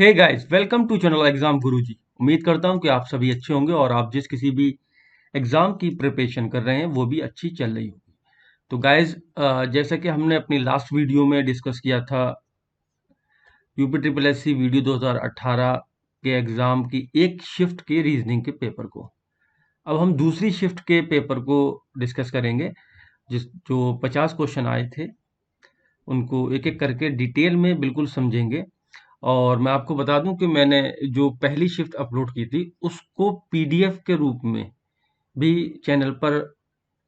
Hey guys, welcome to channel exam Guruji. उम्मीद करता हूं कि आप सभी अच्छे होंगे और आप जिस किसी भी एग्जाम की प्रिपरेशन कर रहे हैं वो भी अच्छी चल रही होगी। तो गाइस, जैसा कि हमने अपनी लास्ट वीडियो में डिस्कस किया था UP triple S C video 2018 के एग्जाम की एक शिफ्ट के रीजनिंग के पेपर को। अब हम दूसरी शिफ्ट के पेपर को डिस्कस करेंगे, जिस जो 50 क्वेश्चन आए थे उनको एक एक करके डिटेल में बिल्कुल समझेंगे। और मैं आपको बता दूं कि मैंने जो पहली शिफ्ट अपलोड की थी उसको पीडीएफ के रूप में भी चैनल पर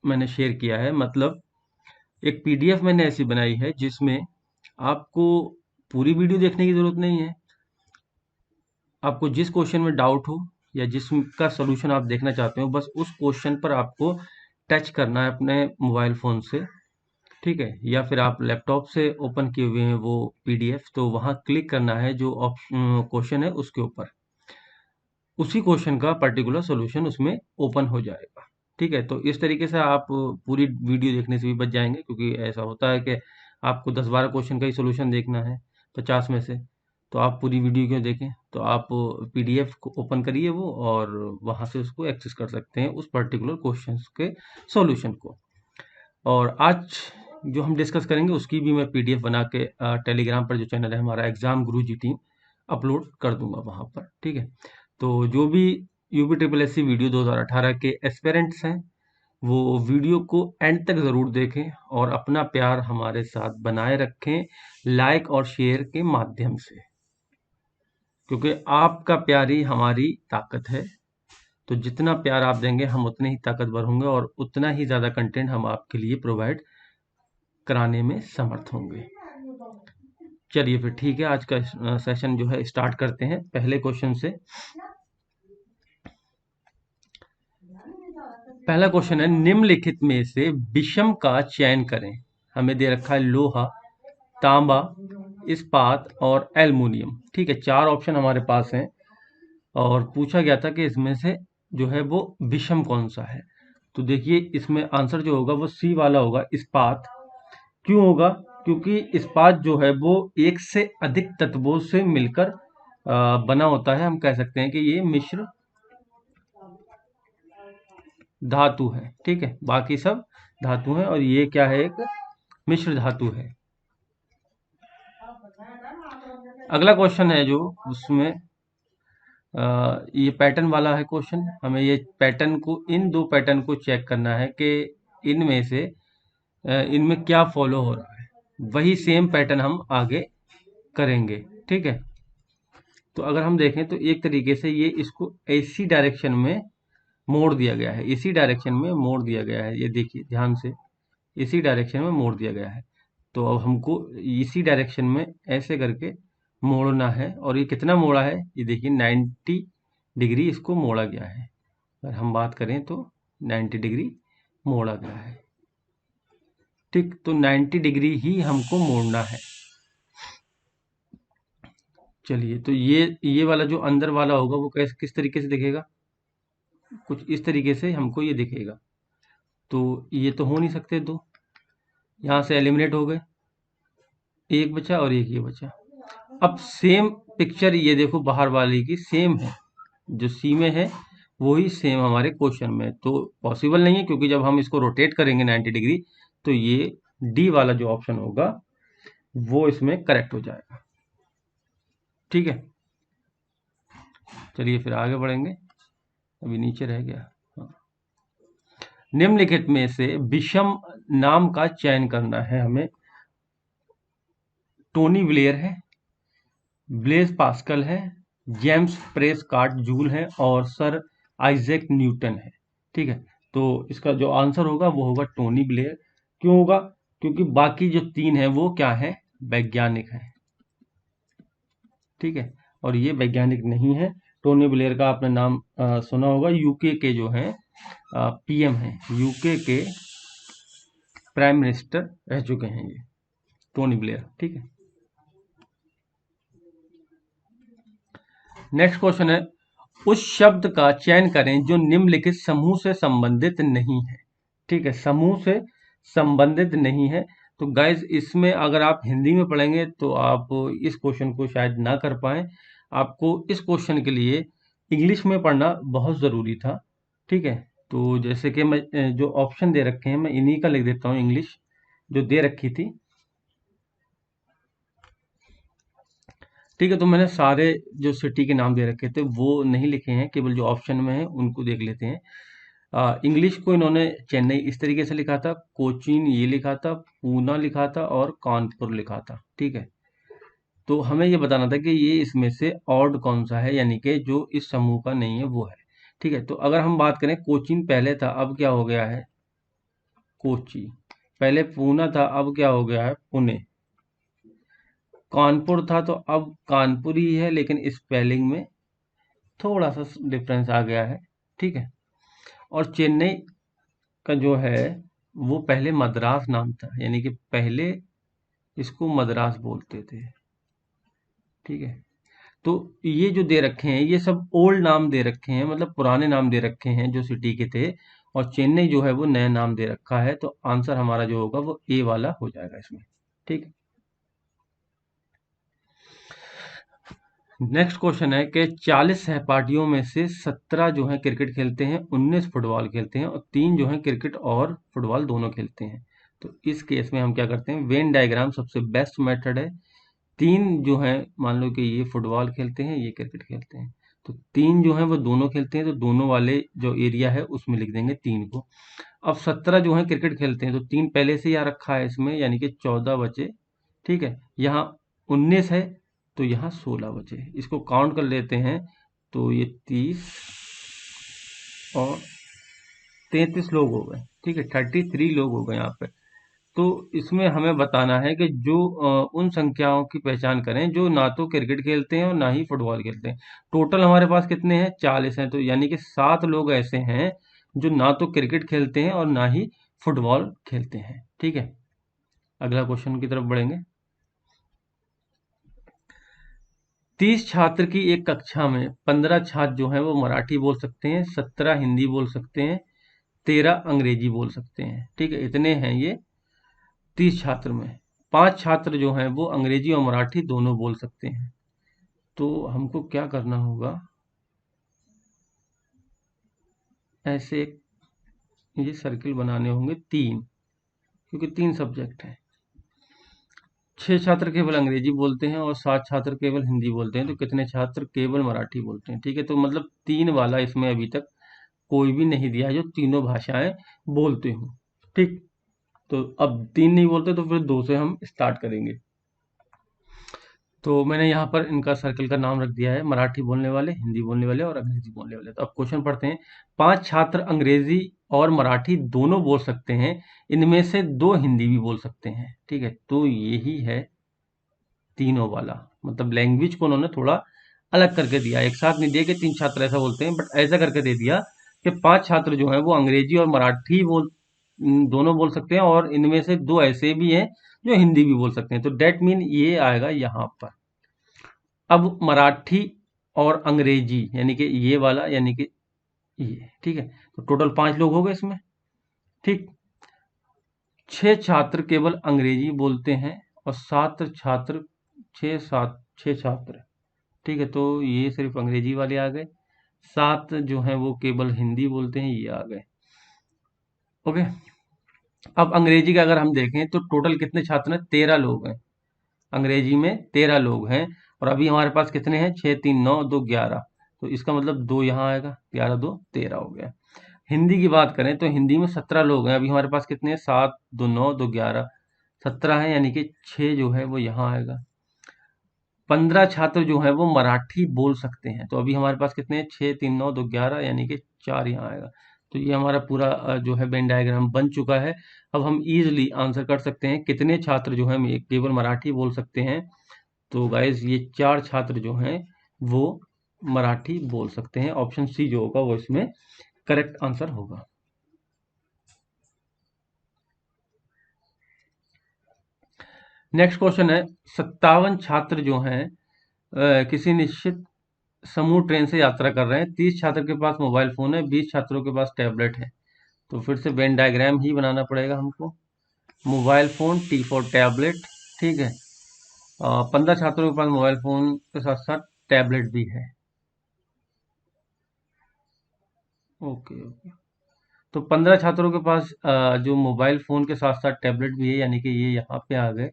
मैंने शेयर किया है। मतलब एक पीडीएफ मैंने ऐसी बनाई है जिसमें आपको पूरी वीडियो देखने की जरूरत नहीं है। आपको जिस क्वेश्चन में डाउट हो या जिसका सोल्यूशन आप देखना चाहते हो, बस उस क्वेश्चन पर आपको टच करना है अपने मोबाइल फोन से, ठीक है, या फिर आप लैपटॉप से ओपन किए हुए हैं वो पीडीएफ, तो वहां क्लिक करना है जो ऑप्शन क्वेश्चन है उसके ऊपर, उसी क्वेश्चन का पर्टिकुलर सॉल्यूशन उसमें ओपन हो जाएगा। ठीक है, तो इस तरीके से आप पूरी वीडियो देखने से भी बच जाएंगे, क्योंकि ऐसा होता है कि आपको 10-12 क्वेश्चन का ही सॉल्यूशन देखना है 50 में से, तो आप पूरी वीडियो क्यों देखें। तो आप पीडीएफ को ओपन करिए वो, और वहां से उसको एक्सेस कर सकते हैं उस पर्टिकुलर क्वेश्चन के सॉल्यूशन को। और आज जो हम डिस्कस करेंगे उसकी भी मैं पीडीएफ बना के टेलीग्राम पर, जो चैनल है हमारा एग्जाम गुरु जी टीम, अपलोड कर दूंगा वहां पर। ठीक है, तो जो भी UP triple S C video 2018 के एस्पेरेंट्स हैं वो वीडियो को एंड तक ज़रूर देखें और अपना प्यार हमारे साथ बनाए रखें लाइक और शेयर के माध्यम से, क्योंकि आपका प्यार ही हमारी ताकत है। तो जितना प्यार आप देंगे हम उतने ही ताकतवर होंगे और उतना ही ज़्यादा कंटेंट हम आपके लिए प्रोवाइड कराने में समर्थ होंगे। चलिए फिर ठीक है, आज का सेशन जो है स्टार्ट करते हैं पहले क्वेश्चन से। पहला क्वेश्चन है, निम्नलिखित में से विषम का चयन करें। हमें दे रखा है लोहा, तांबा, इस्पात और एल्युमिनियम। ठीक है, 4 ऑप्शन हमारे पास हैं और पूछा गया था कि इसमें से जो है वो विषम कौन सा है। तो देखिए, इसमें आंसर जो होगा वो सी वाला होगा, इस्पात। क्यों होगा? क्योंकि इस्पात जो है वो एक से अधिक तत्वों से मिलकर बना होता है। हम कह सकते हैं कि ये मिश्र धातु है। ठीक है, बाकी सब धातु है और ये क्या है, एक मिश्र धातु है। अगला क्वेश्चन है जो उसमें ये पैटर्न वाला है क्वेश्चन। हमें ये पैटर्न को, इन दो पैटर्न को चेक करना है कि इनमें से इनमें क्या फॉलो हो रहा है। वही सेम पैटर्न हम आगे करेंगे। ठीक है, तो अगर हम देखें तो एक तरीके से ये इसको इसी डायरेक्शन में मोड़ दिया गया है, इसी डायरेक्शन में मोड़ दिया गया है। ये देखिए ध्यान से, इसी डायरेक्शन में मोड़ दिया गया है। तो अब हमको इसी डायरेक्शन में ऐसे करके मोड़ना है। और ये कितना मोड़ा है, ये देखिए 90 डिग्री इसको मोड़ा गया है। अगर हम बात करें तो 90 डिग्री मोड़ा गया है। ठीक, तो 90 डिग्री ही हमको मोड़ना है। चलिए, तो ये वाला जो अंदर वाला होगा वो किस तरीके से दिखेगा, कुछ इस तरीके से हमको ये दिखेगा। तो ये तो हो नहीं सकते दो, यहाँ से एलिमिनेट हो गए, एक बचा और एक ये बचा। अब सेम पिक्चर ये देखो, बाहर वाली की सेम है, जो सी में है वही सेम हमारे क्वेश्चन में। तो पॉसिबल नहीं है, क्योंकि जब हम इसको रोटेट करेंगे 90 डिग्री तो ये डी वाला जो ऑप्शन होगा वो इसमें करेक्ट हो जाएगा। ठीक है, चलिए फिर आगे बढ़ेंगे, अभी नीचे रह गया। हाँ। निम्नलिखित में से विषम नाम का चयन करना है हमें। टोनी ब्लेयर है, ब्लेज पास्कल है, जेम्स प्रेस्कॉट जूल है और सर आइजैक न्यूटन है। ठीक है, तो इसका जो आंसर होगा वो होगा टोनी ब्लेयर। क्यों होगा? क्योंकि बाकी जो 3 है वो क्या है, वैज्ञानिक है। ठीक है, और ये वैज्ञानिक नहीं है। टोनी ब्लेयर का आपने नाम सुना होगा, यूके के जो हैं पीएम हैं, यूके के प्राइम मिनिस्टर रह चुके हैं ये टोनी ब्लेयर। ठीक है, नेक्स्ट क्वेश्चन है, उस शब्द का चयन करें जो निम्नलिखित समूह से संबंधित नहीं है। ठीक है, समूह से संबंधित नहीं है। तो गाइज, इसमें अगर आप हिंदी में पढ़ेंगे तो आप इस क्वेश्चन को शायद ना कर पाए। आपको इस क्वेश्चन के लिए इंग्लिश में पढ़ना बहुत ज़रूरी था। ठीक है, तो जैसे कि मैं जो ऑप्शन दे रखे हैं मैं इन्हीं का लिख देता हूँ, इंग्लिश जो दे रखी थी। ठीक है, तो मैंने सारे जो सिटी के नाम दे रखे थे वो नहीं लिखे हैं, केवल जो ऑप्शन में है उनको देख लेते हैं। इंग्लिश को इन्होंने चेन्नई इस तरीके से लिखा था, कोचीन ये लिखा था, पूना लिखा था और कानपुर लिखा था। ठीक है, तो हमें ये बताना था कि ये इसमें से ऑड कौन सा है, यानी कि जो इस समूह का नहीं है वो है। ठीक है, तो अगर हम बात करें, कोचीन पहले था, अब क्या हो गया है, कोची। पहले पूना था, अब क्या हो गया है, पुणे। कानपुर था तो अब कानपुर ही है, लेकिन स्पेलिंग में थोड़ा सा डिफरेंस आ गया है। ठीक है, और चेन्नई का जो है वो पहले मद्रास नाम था, यानी कि पहले इसको मद्रास बोलते थे। ठीक है, तो ये जो दे रखे हैं ये सब ओल्ड नाम दे रखे हैं, मतलब पुराने नाम दे रखे हैं जो सिटी के थे, और चेन्नई जो है वो नया नाम दे रखा है। तो आंसर हमारा जो होगा वो ए वाला हो जाएगा इसमें। ठीक है, नेक्स्ट क्वेश्चन है कि 40 सहपाठियों में से 17 जो है क्रिकेट खेलते हैं, 19 फुटबॉल खेलते हैं और 3 जो है क्रिकेट और फुटबॉल दोनों खेलते हैं। तो इस केस में हम क्या करते हैं, वेन डायग्राम सबसे बेस्ट मेथड है। 3 जो है, मान लो कि ये फुटबॉल खेलते हैं, ये क्रिकेट खेलते हैं, तो 3 जो है वो दोनों खेलते हैं, तो दोनों वाले जो एरिया है उसमें लिख देंगे 3 को। अब 17 जो है क्रिकेट खेलते हैं, तो 3 पहले से ही आ रखा है इसमें, यानी कि 14 बचे। ठीक है, यहाँ 19 है तो यहाँ 16 बचे। इसको काउंट कर लेते हैं, तो ये 30 और 33 लोग हो गए। ठीक है, 33 लोग हो गए यहाँ पे। तो इसमें हमें बताना है कि जो उन संख्याओं की पहचान करें जो ना तो क्रिकेट खेलते हैं और ना ही फुटबॉल खेलते हैं। टोटल हमारे पास कितने हैं, 40 हैं, तो यानी कि 7 लोग ऐसे हैं जो ना तो क्रिकेट खेलते हैं और ना ही फुटबॉल खेलते हैं। ठीक है, अगला क्वेश्चन की तरफ बढ़ेंगे। 30 छात्र की एक कक्षा में 15 छात्र जो हैं वो मराठी बोल सकते हैं, 17 हिंदी बोल सकते हैं, 13 अंग्रेजी बोल सकते हैं। ठीक है, इतने हैं ये 30 छात्र में। 5 छात्र जो हैं वो अंग्रेजी और मराठी दोनों बोल सकते हैं। तो हमको क्या करना होगा, ऐसे ये सर्किल बनाने होंगे 3, क्योंकि 3 सब्जेक्ट हैं। 6 छात्र केवल अंग्रेजी बोलते हैं और 7 छात्र केवल हिंदी बोलते हैं, तो कितने छात्र केवल मराठी बोलते हैं। ठीक है, तो मतलब 3 वाला इसमें अभी तक कोई भी नहीं दिया है जो तीनों भाषाएं बोलते हों। ठीक, तो अब 3 नहीं बोलते तो फिर 2 से हम स्टार्ट करेंगे। तो मैंने यहाँ पर इनका सर्कल का नाम रख दिया है, मराठी बोलने वाले, हिंदी बोलने वाले और अंग्रेजी बोलने वाले। तो अब क्वेश्चन पढ़ते हैं। 5 छात्र अंग्रेजी और मराठी दोनों बोल सकते हैं, इनमें से 2 हिंदी भी बोल सकते हैं। ठीक है, तो यही है तीनों वाला, मतलब लैंग्वेज को उन्होंने थोड़ा अलग करके दिया, एक साथ नहीं दिया कि 3 छात्र ऐसा बोलते हैं, बट ऐसा करके दे दिया कि 5 छात्र जो हैं वो अंग्रेजी और मराठी दोनों बोल सकते हैं, और इनमें से 2 ऐसे भी हैं जो हिंदी भी बोल सकते हैं। तो डेट मीन ये आएगा यहाँ पर। अब मराठी और अंग्रेजी, यानी कि ये वाला, यानी कि ये। ठीक है, तो टोटल 5 लोग हो गए इसमें। ठीक, 6 छात्र केवल अंग्रेजी बोलते हैं और 7 छात्र, 6 छात्र। ठीक है, तो ये सिर्फ अंग्रेजी वाले आ गए। 7 जो हैं वो केवल हिंदी बोलते हैं, ये आ गए। ओके, अब अंग्रेजी का अगर हम देखें तो टोटल कितने छात्र हैं, 13 लोग हैं। अंग्रेजी में 13 लोग हैं, और अभी हमारे पास कितने हैं, 6 3 9 2 11, तो इसका मतलब 2 यहाँ आएगा, 11 2 13 हो गया। हिंदी की बात करें तो हिंदी में 17 लोग हैं, अभी हमारे पास कितने हैं, 7 2 9 2 11, 17 है, यानी कि 6 जो है वो यहाँ आएगा। 15 छात्र जो हैं वो मराठी बोल सकते हैं, तो अभी हमारे पास कितने हैं, 6 3 9 2 11, यानी कि 4 यहाँ आएगा। तो ये हमारा पूरा जो है वेन डायग्राम बन चुका है। अब हम इजीली आंसर कर सकते हैं कितने छात्र जो हैं केवल मराठी बोल सकते हैं। तो गाइज ये 4 छात्र जो हैं वो मराठी बोल सकते हैं। ऑप्शन सी जो होगा वो इसमें करेक्ट आंसर होगा। नेक्स्ट क्वेश्चन है, 57 छात्र जो हैं किसी निश्चित समूह ट्रेन से यात्रा कर रहे हैं। 30 छात्र के पास मोबाइल फोन है, 20 छात्रों के पास टैबलेट है। तो फिर से वेन डायग्राम ही बनाना पड़ेगा हमको। Mobile phone, T for tablet. ठीक है, 15 छात्रों के पास मोबाइल फोन के साथ साथ टैबलेट भी है। Okay okay. तो 15 छात्रों के पास जो मोबाइल फोन के साथ साथ टैबलेट भी है, यानी कि ये यहाँ पे आ गए।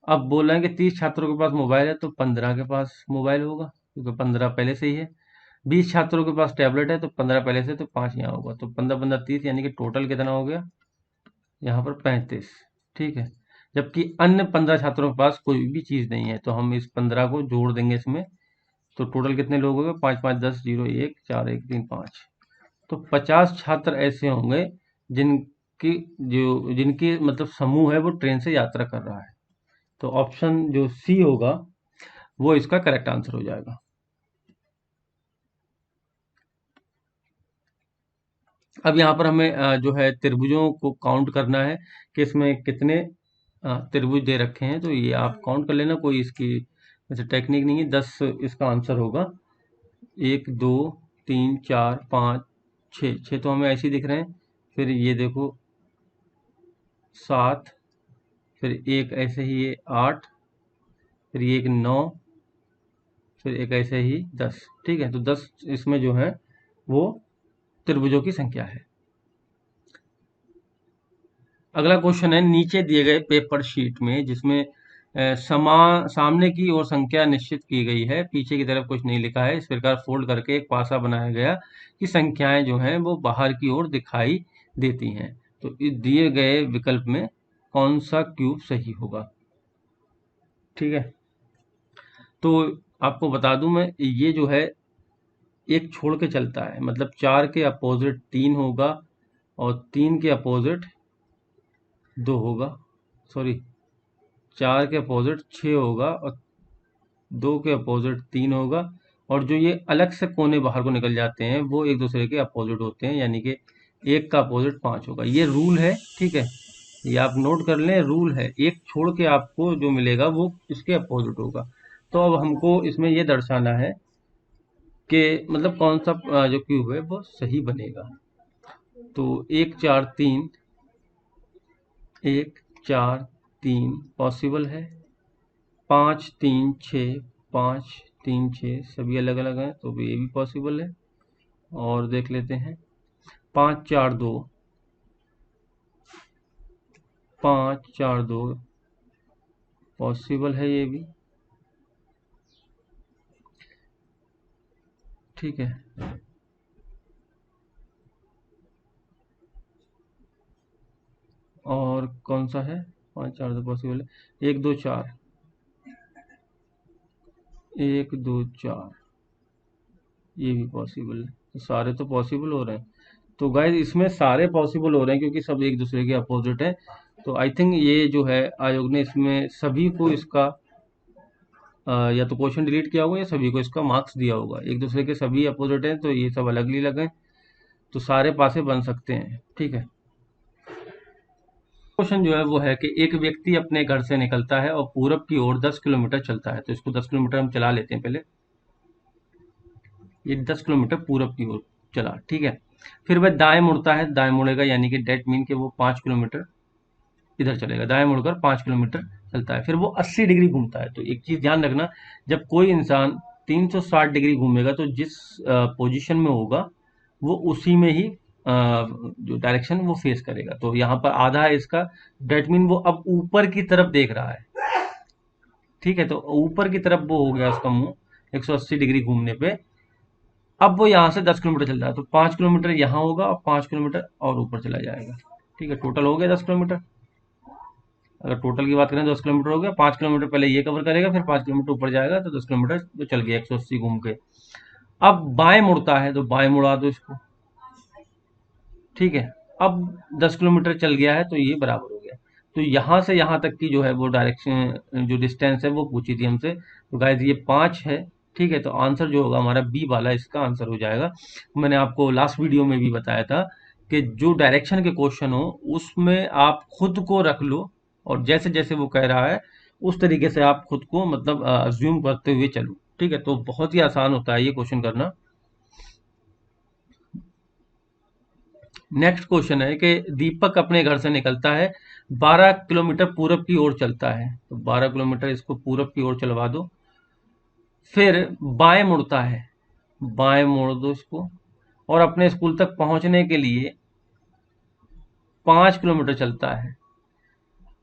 अब बोल रहे हैं कि 30 छात्रों के पास मोबाइल है तो 15 के पास मोबाइल होगा, क्योंकि 15 पहले से ही है। 20 छात्रों के पास टैबलेट है तो 15 पहले से, तो 5 यहाँ होगा, तो 15 15 30, यानी कि टोटल कितना हो गया यहाँ पर 35। ठीक है। जबकि अन्य 15 छात्रों के पास कोई भी चीज़ नहीं है, तो हम इस 15 को जोड़ देंगे इसमें, तो टोटल कितने लोग हो गए, 5 5 10 0 1 4 1 3 5। तो 50 छात्र ऐसे होंगे जिनकी मतलब समूह है वो ट्रेन से यात्रा कर रहा है। तो ऑप्शन जो सी होगा वो इसका करेक्ट आंसर हो जाएगा। अब यहाँ पर हमें जो है त्रिभुजों को काउंट करना है कि इसमें कितने त्रिभुज दे रखे हैं, तो ये आप काउंट कर लेना, कोई इसकी वैसे टेक्निक नहीं है। 10 इसका आंसर होगा। 1 2 3 4 5 6, 6 तो हमें ऐसे ही दिख रहे हैं। फिर ये देखो 7, फिर एक ऐसे ही ये 8, फिर ये एक 9, फिर एक ऐसे ही 10। ठीक है, तो 10 इसमें जो है वो त्रिभुजों की संख्या है। अगला क्वेश्चन है, नीचे दिए गए पेपर शीट में जिसमें सामने की ओर संख्या निश्चित की गई है, पीछे की तरफ कुछ नहीं लिखा है, इस प्रकार फोल्ड करके एक पासा बनाया गया कि संख्याएं जो हैं वो बाहर की ओर दिखाई देती हैं। तो इस दिए गए विकल्प में कौन सा क्यूब सही होगा? ठीक है, तो आपको बता दूं मैं, ये जो है एक छोड़ के चलता है, मतलब 4 के अपोजिट 3 होगा और 3 के अपोजिट 2 होगा, सॉरी 4 के अपोजिट 6 होगा और 2 के अपोजिट 3 होगा, और जो ये अलग से कोने बाहर को निकल जाते हैं वो एक दूसरे के अपोजिट होते हैं, यानी कि एक का अपोजिट 5 होगा। ये रूल है, ठीक है, ये आप नोट कर लें, रूल है, एक छोड़ के आपको जो मिलेगा वो इसके अपोजिट होगा। तो अब हमको इसमें ये दर्शाना है कि मतलब कौन सा जो क्यूब है वो सही बनेगा। तो 1 4 3, 1 4 3 पॉसिबल है, 5 3 6, 5 3 6 सभी अलग अलग हैं तो ये भी पॉसिबल है। और देख लेते हैं 5 4 2, 5 4 2 पॉसिबल है ये भी। ठीक है, और कौन सा है 5 4 2 पॉसिबल है, 1 2 4, 1 2 4 ये भी पॉसिबल है। तो सारे तो पॉसिबल हो रहे हैं। तो गाइस इसमें सारे पॉसिबल हो रहे हैं क्योंकि सब एक दूसरे के अपोजिट है। तो आई थिंक ये जो है आयोग ने इसमें सभी को इसका या तो क्वेश्चन डिलीट किया होगा या सभी को इसका मार्क्स दिया होगा। एक दूसरे के सभी अपोजिट हैं तो ये सब अलग ही लगे, तो सारे पासे बन सकते हैं। ठीक है, क्वेश्चन जो है वो है कि एक व्यक्ति अपने घर से निकलता है और पूरब की ओर 10 किलोमीटर चलता है। तो इसको 10 किलोमीटर हम चला लेते हैं पहले। ये 10 किलोमीटर पूरब की ओर चला, ठीक है। फिर वह दाएं मुड़ता है, दाएं मुड़ेगा यानी कि डेट मीन के वो 5 किलोमीटर इधर चलेगा, दाएं मुड़कर 5 किलोमीटर चलता है। फिर वो 80 डिग्री घूमता है। तो एक चीज ध्यान रखना, जब कोई इंसान 360 डिग्री घूमेगा तो जिस पोजीशन में होगा वो उसी में ही जो डायरेक्शन वो फेस करेगा। तो यहाँ पर आधा है इसका, डेट मीन वो अब ऊपर की तरफ देख रहा है। ठीक है, तो ऊपर की तरफ वो हो गया उसका मुंह 180 डिग्री घूमने पे। अब वो यहाँ से 10 किलोमीटर चल रहा है तो 5 किलोमीटर यहाँ होगा और 5 किलोमीटर और ऊपर चला जाएगा। ठीक है, टोटल हो गया 10 किलोमीटर। अगर टोटल की बात करें तो 10 किलोमीटर हो गया, 5 किलोमीटर पहले ये कवर करेगा, फिर 5 किलोमीटर ऊपर जाएगा, तो 10 किलोमीटर तो चल गया 180 घूम के। अब बाएं मुड़ता है तो बाएं मुड़ा दो इसको। ठीक है, अब 10 किलोमीटर चल गया है तो ये बराबर हो गया। तो यहाँ से यहाँ तक की जो है वो डायरेक्शन जो डिस्टेंस है वो पूछी थी हमसे। तो गाइस ये 5 है। ठीक है, तो आंसर जो होगा हमारा बी वाला इसका आंसर हो जाएगा। मैंने आपको लास्ट वीडियो में भी बताया था कि जो डायरेक्शन के क्वेश्चन हो उसमें आप खुद को रख लो और जैसे जैसे वो कह रहा है उस तरीके से आप खुद को मतलब अज्यूम करते हुए चलो। ठीक है, तो बहुत ही आसान होता है ये क्वेश्चन करना। नेक्स्ट क्वेश्चन है कि दीपक अपने घर से निकलता है, 12 किलोमीटर पूरब की ओर चलता है। तो 12 किलोमीटर इसको पूरब की ओर चलवा दो। फिर बाएं मुड़ता है, बाएं मोड़ दो इसको, और अपने स्कूल तक पहुंचने के लिए 5 किलोमीटर चलता है।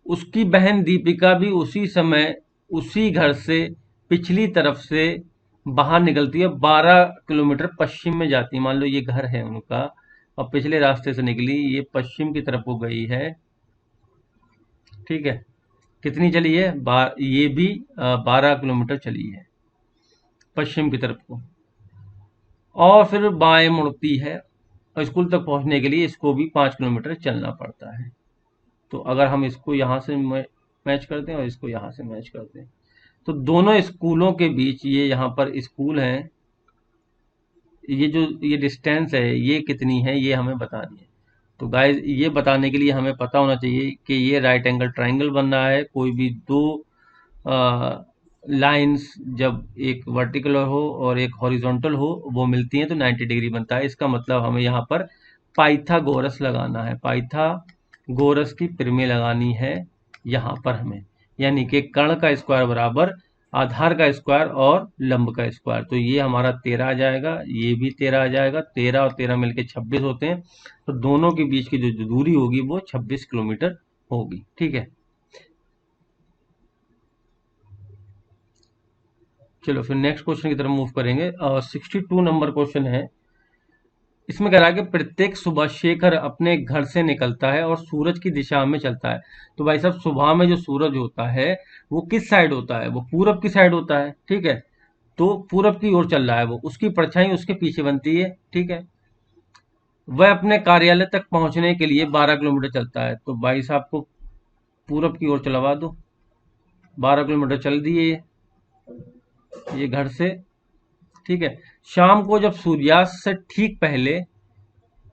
उसकी बहन दीपिका भी उसी समय उसी घर से पिछली तरफ से बाहर निकलती है, 12 किलोमीटर पश्चिम में जाती है। मान लो ये घर है उनका और पिछले रास्ते से निकली, ये पश्चिम की तरफ को गई है, ठीक है। कितनी चली है? ये भी 12 किलोमीटर चली है पश्चिम की तरफ को, और फिर बाएं मुड़ती है, और स्कूल तक पहुंचने के लिए इसको भी 5 किलोमीटर चलना पड़ता है। तो अगर हम इसको यहाँ से मैच करते हैं और इसको यहाँ से मैच करते हैं, तो दोनों स्कूलों के बीच, ये यहाँ पर स्कूल हैं, ये जो ये डिस्टेंस है ये कितनी है, ये हमें बतानी है। तो गाइज ये बताने के लिए हमें पता होना चाहिए कि ये राइट एंगल ट्राइंगल बन रहा है। कोई भी दो लाइंस जब एक वर्टिकल हो और एक हॉरिजॉन्टल हो, वो मिलती हैं तो 90 डिग्री बनता है। इसका मतलब हमें यहाँ पर पाइथागोरस लगाना है, पाइथागोरस की प्रमेय लगानी है यहाँ पर हमें, यानी कि कर्ण का स्क्वायर बराबर आधार का स्क्वायर और लंब का स्क्वायर। तो ये हमारा 13 आ जाएगा, ये भी 13 आ जाएगा, 13 और 13 मिलके 26 होते हैं। तो दोनों के बीच की जो दूरी होगी वो 26 किलोमीटर होगी, ठीक है। चलो फिर नेक्स्ट क्वेश्चन की तरफ मूव करेंगे। 62 नंबर क्वेश्चन है। इसमें कह रहा है कि प्रत्येक सुबह शेखर अपने घर से निकलता है और सूरज की दिशा में चलता है। तो भाई साहब, सुबह में जो सूरज होता है वो किस साइड होता है? वो पूरब की साइड होता है, ठीक है। तो पूरब की ओर चल रहा है वो, उसकी परछाई उसके पीछे बनती है, ठीक है। वह अपने कार्यालय तक पहुंचने के लिए 12 किलोमीटर चलता है। तो भाई साहब को पूरब की ओर चलवा दो, 12 किलोमीटर चल दिए ये घर से, ठीक है। शाम को जब सूर्यास्त से ठीक पहले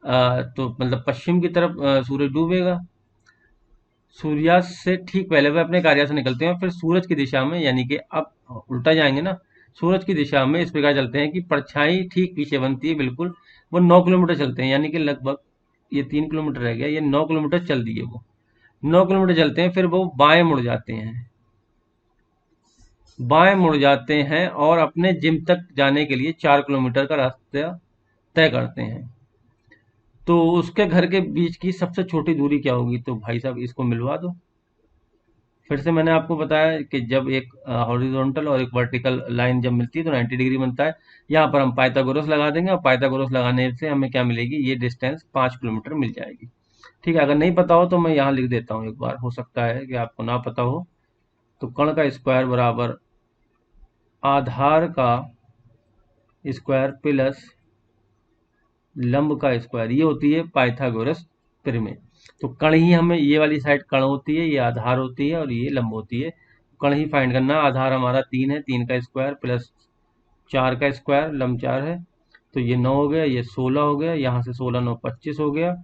तो मतलब पश्चिम की तरफ सूरज डूबेगा। सूर्यास्त से ठीक पहले वह अपने कार्य से निकलते हैं और फिर सूरज की दिशा में, यानी कि अब उल्टा जाएंगे ना, सूरज की दिशा में इस प्रकार चलते हैं कि परछाई ठीक पीछे बनती है बिल्कुल। वो 9 किलोमीटर चलते हैं, यानी कि लगभग ये 3 किलोमीटर रह गया, ये 9 किलोमीटर चल दिए वो। 9 किलोमीटर चलते हैं, फिर वो बाएं मुड़ जाते हैं, बाएं मुड़ जाते हैं और अपने जिम तक जाने के लिए 4 किलोमीटर का रास्ता तय करते हैं। तो उसके घर के बीच की सबसे छोटी दूरी क्या होगी? तो भाई साहब इसको मिलवा दो। फिर से मैंने आपको बताया कि जब एक हॉरिजॉन्टल और एक वर्टिकल लाइन जब मिलती है तो 90 डिग्री बनता है। यहाँ पर हम पाइथागोरस लगा देंगे और पाइथागोरस लगाने से हमें क्या मिलेगी? ये डिस्टेंस 5 किलोमीटर मिल जाएगी, ठीक है। अगर नहीं पता हो तो मैं यहाँ लिख देता हूँ एक बार, हो सकता है कि आपको ना पता हो। तो कर्ण का स्क्वायर बराबर आधार का स्क्वायर प्लस लंब का स्क्वायर, ये होती है पाइथागोरस प्रमेय। तो कर्ण ही हमें, ये वाली साइड कर्ण होती है, ये आधार होती है और ये लंब होती है। कर्ण ही फाइंड करना। आधार हमारा 3 है, 3 का स्क्वायर प्लस 4 का स्क्वायर, लंब 4 है। तो ये 9 हो गया, ये 16 हो गया, यहाँ से 16 9 25 हो गया।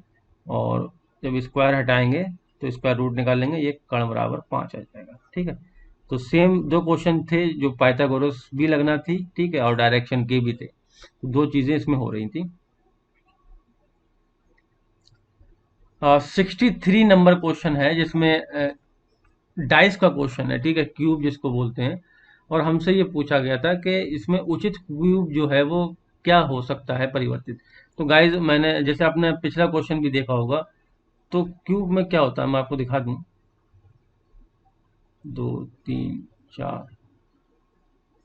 और जब स्क्वायर हटाएंगे तो स्क्वायर रूट निकालेंगे, ये कर्ण बराबर 5 आ जाएगा, ठीक है। तो सेम दो क्वेश्चन थे जो पाइथागोरस भी लगना थी, ठीक है, और डायरेक्शन के भी थे। तो दो चीजें इसमें हो रही थी। 63 नंबर क्वेश्चन है जिसमें डाइस का क्वेश्चन है, ठीक है, क्यूब जिसको बोलते हैं। और हमसे ये पूछा गया था कि इसमें उचित क्यूब जो है वो क्या हो सकता है परिवर्तित। तो गाइज मैंने, जैसे आपने पिछला क्वेश्चन भी देखा होगा, तो क्यूब में क्या होता है मैं आपको दिखा दूं। 2 3 4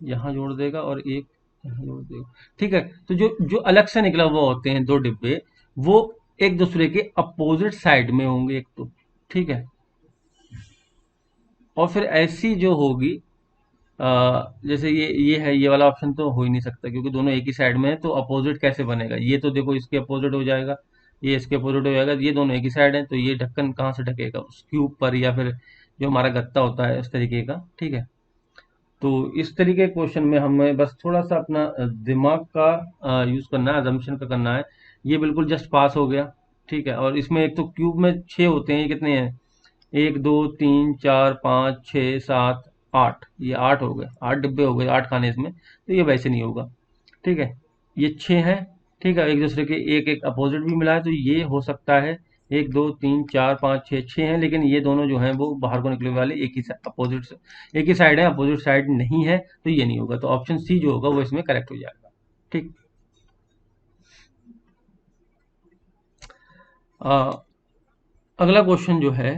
यहाँ जोड़ देगा और एक यहाँ जोड़ देगा, ठीक है। तो जो जो अलग से निकला हुआ होते हैं दो डिब्बे, वो एक दूसरे के अपोजिट साइड में होंगे एक तो, ठीक है। और फिर ऐसी जो होगी, जैसे ये है, ये वाला ऑप्शन तो हो ही नहीं सकता क्योंकि दोनों एक ही साइड में है। तो अपोजिट कैसे बनेगा? ये तो देखो इसके अपोजिट हो जाएगा, ये इसके अपोजिट हो जाएगा, ये दोनों एक ही साइड है, तो ये ढक्कन कहाँ से ढकेगा? उस क्यूब पर, या फिर जो हमारा गत्ता होता है उस तरीके का, ठीक है। तो इस तरीके के क्वेश्चन में हमें बस थोड़ा सा अपना दिमाग का यूज करना है, अजम्पशन का करना है। ये बिल्कुल जस्ट पास हो गया, ठीक है। और इसमें एक तो क्यूब में 6 होते हैं, ये कितने हैं? 1 2 3 4 5 6 7 8, ये 8 हो गए, 8 डिब्बे हो गए, 8 खाने इसमें। तो ये वैसे नहीं होगा, ठीक है। ये 6 हैं, ठीक है, एक दूसरे के एक एक अपोजिट भी मिला है, तो ये हो सकता है 1 2 3 4 5 6 6 हैं, लेकिन ये दोनों जो हैं वो बाहर को निकले वाले एक ही एक ही साइड है, अपोजिट साइड नहीं है, तो ये नहीं होगा। तो ऑप्शन सी जो होगा वो इसमें करेक्ट हो जाएगा। ठीक। अगला क्वेश्चन जो है,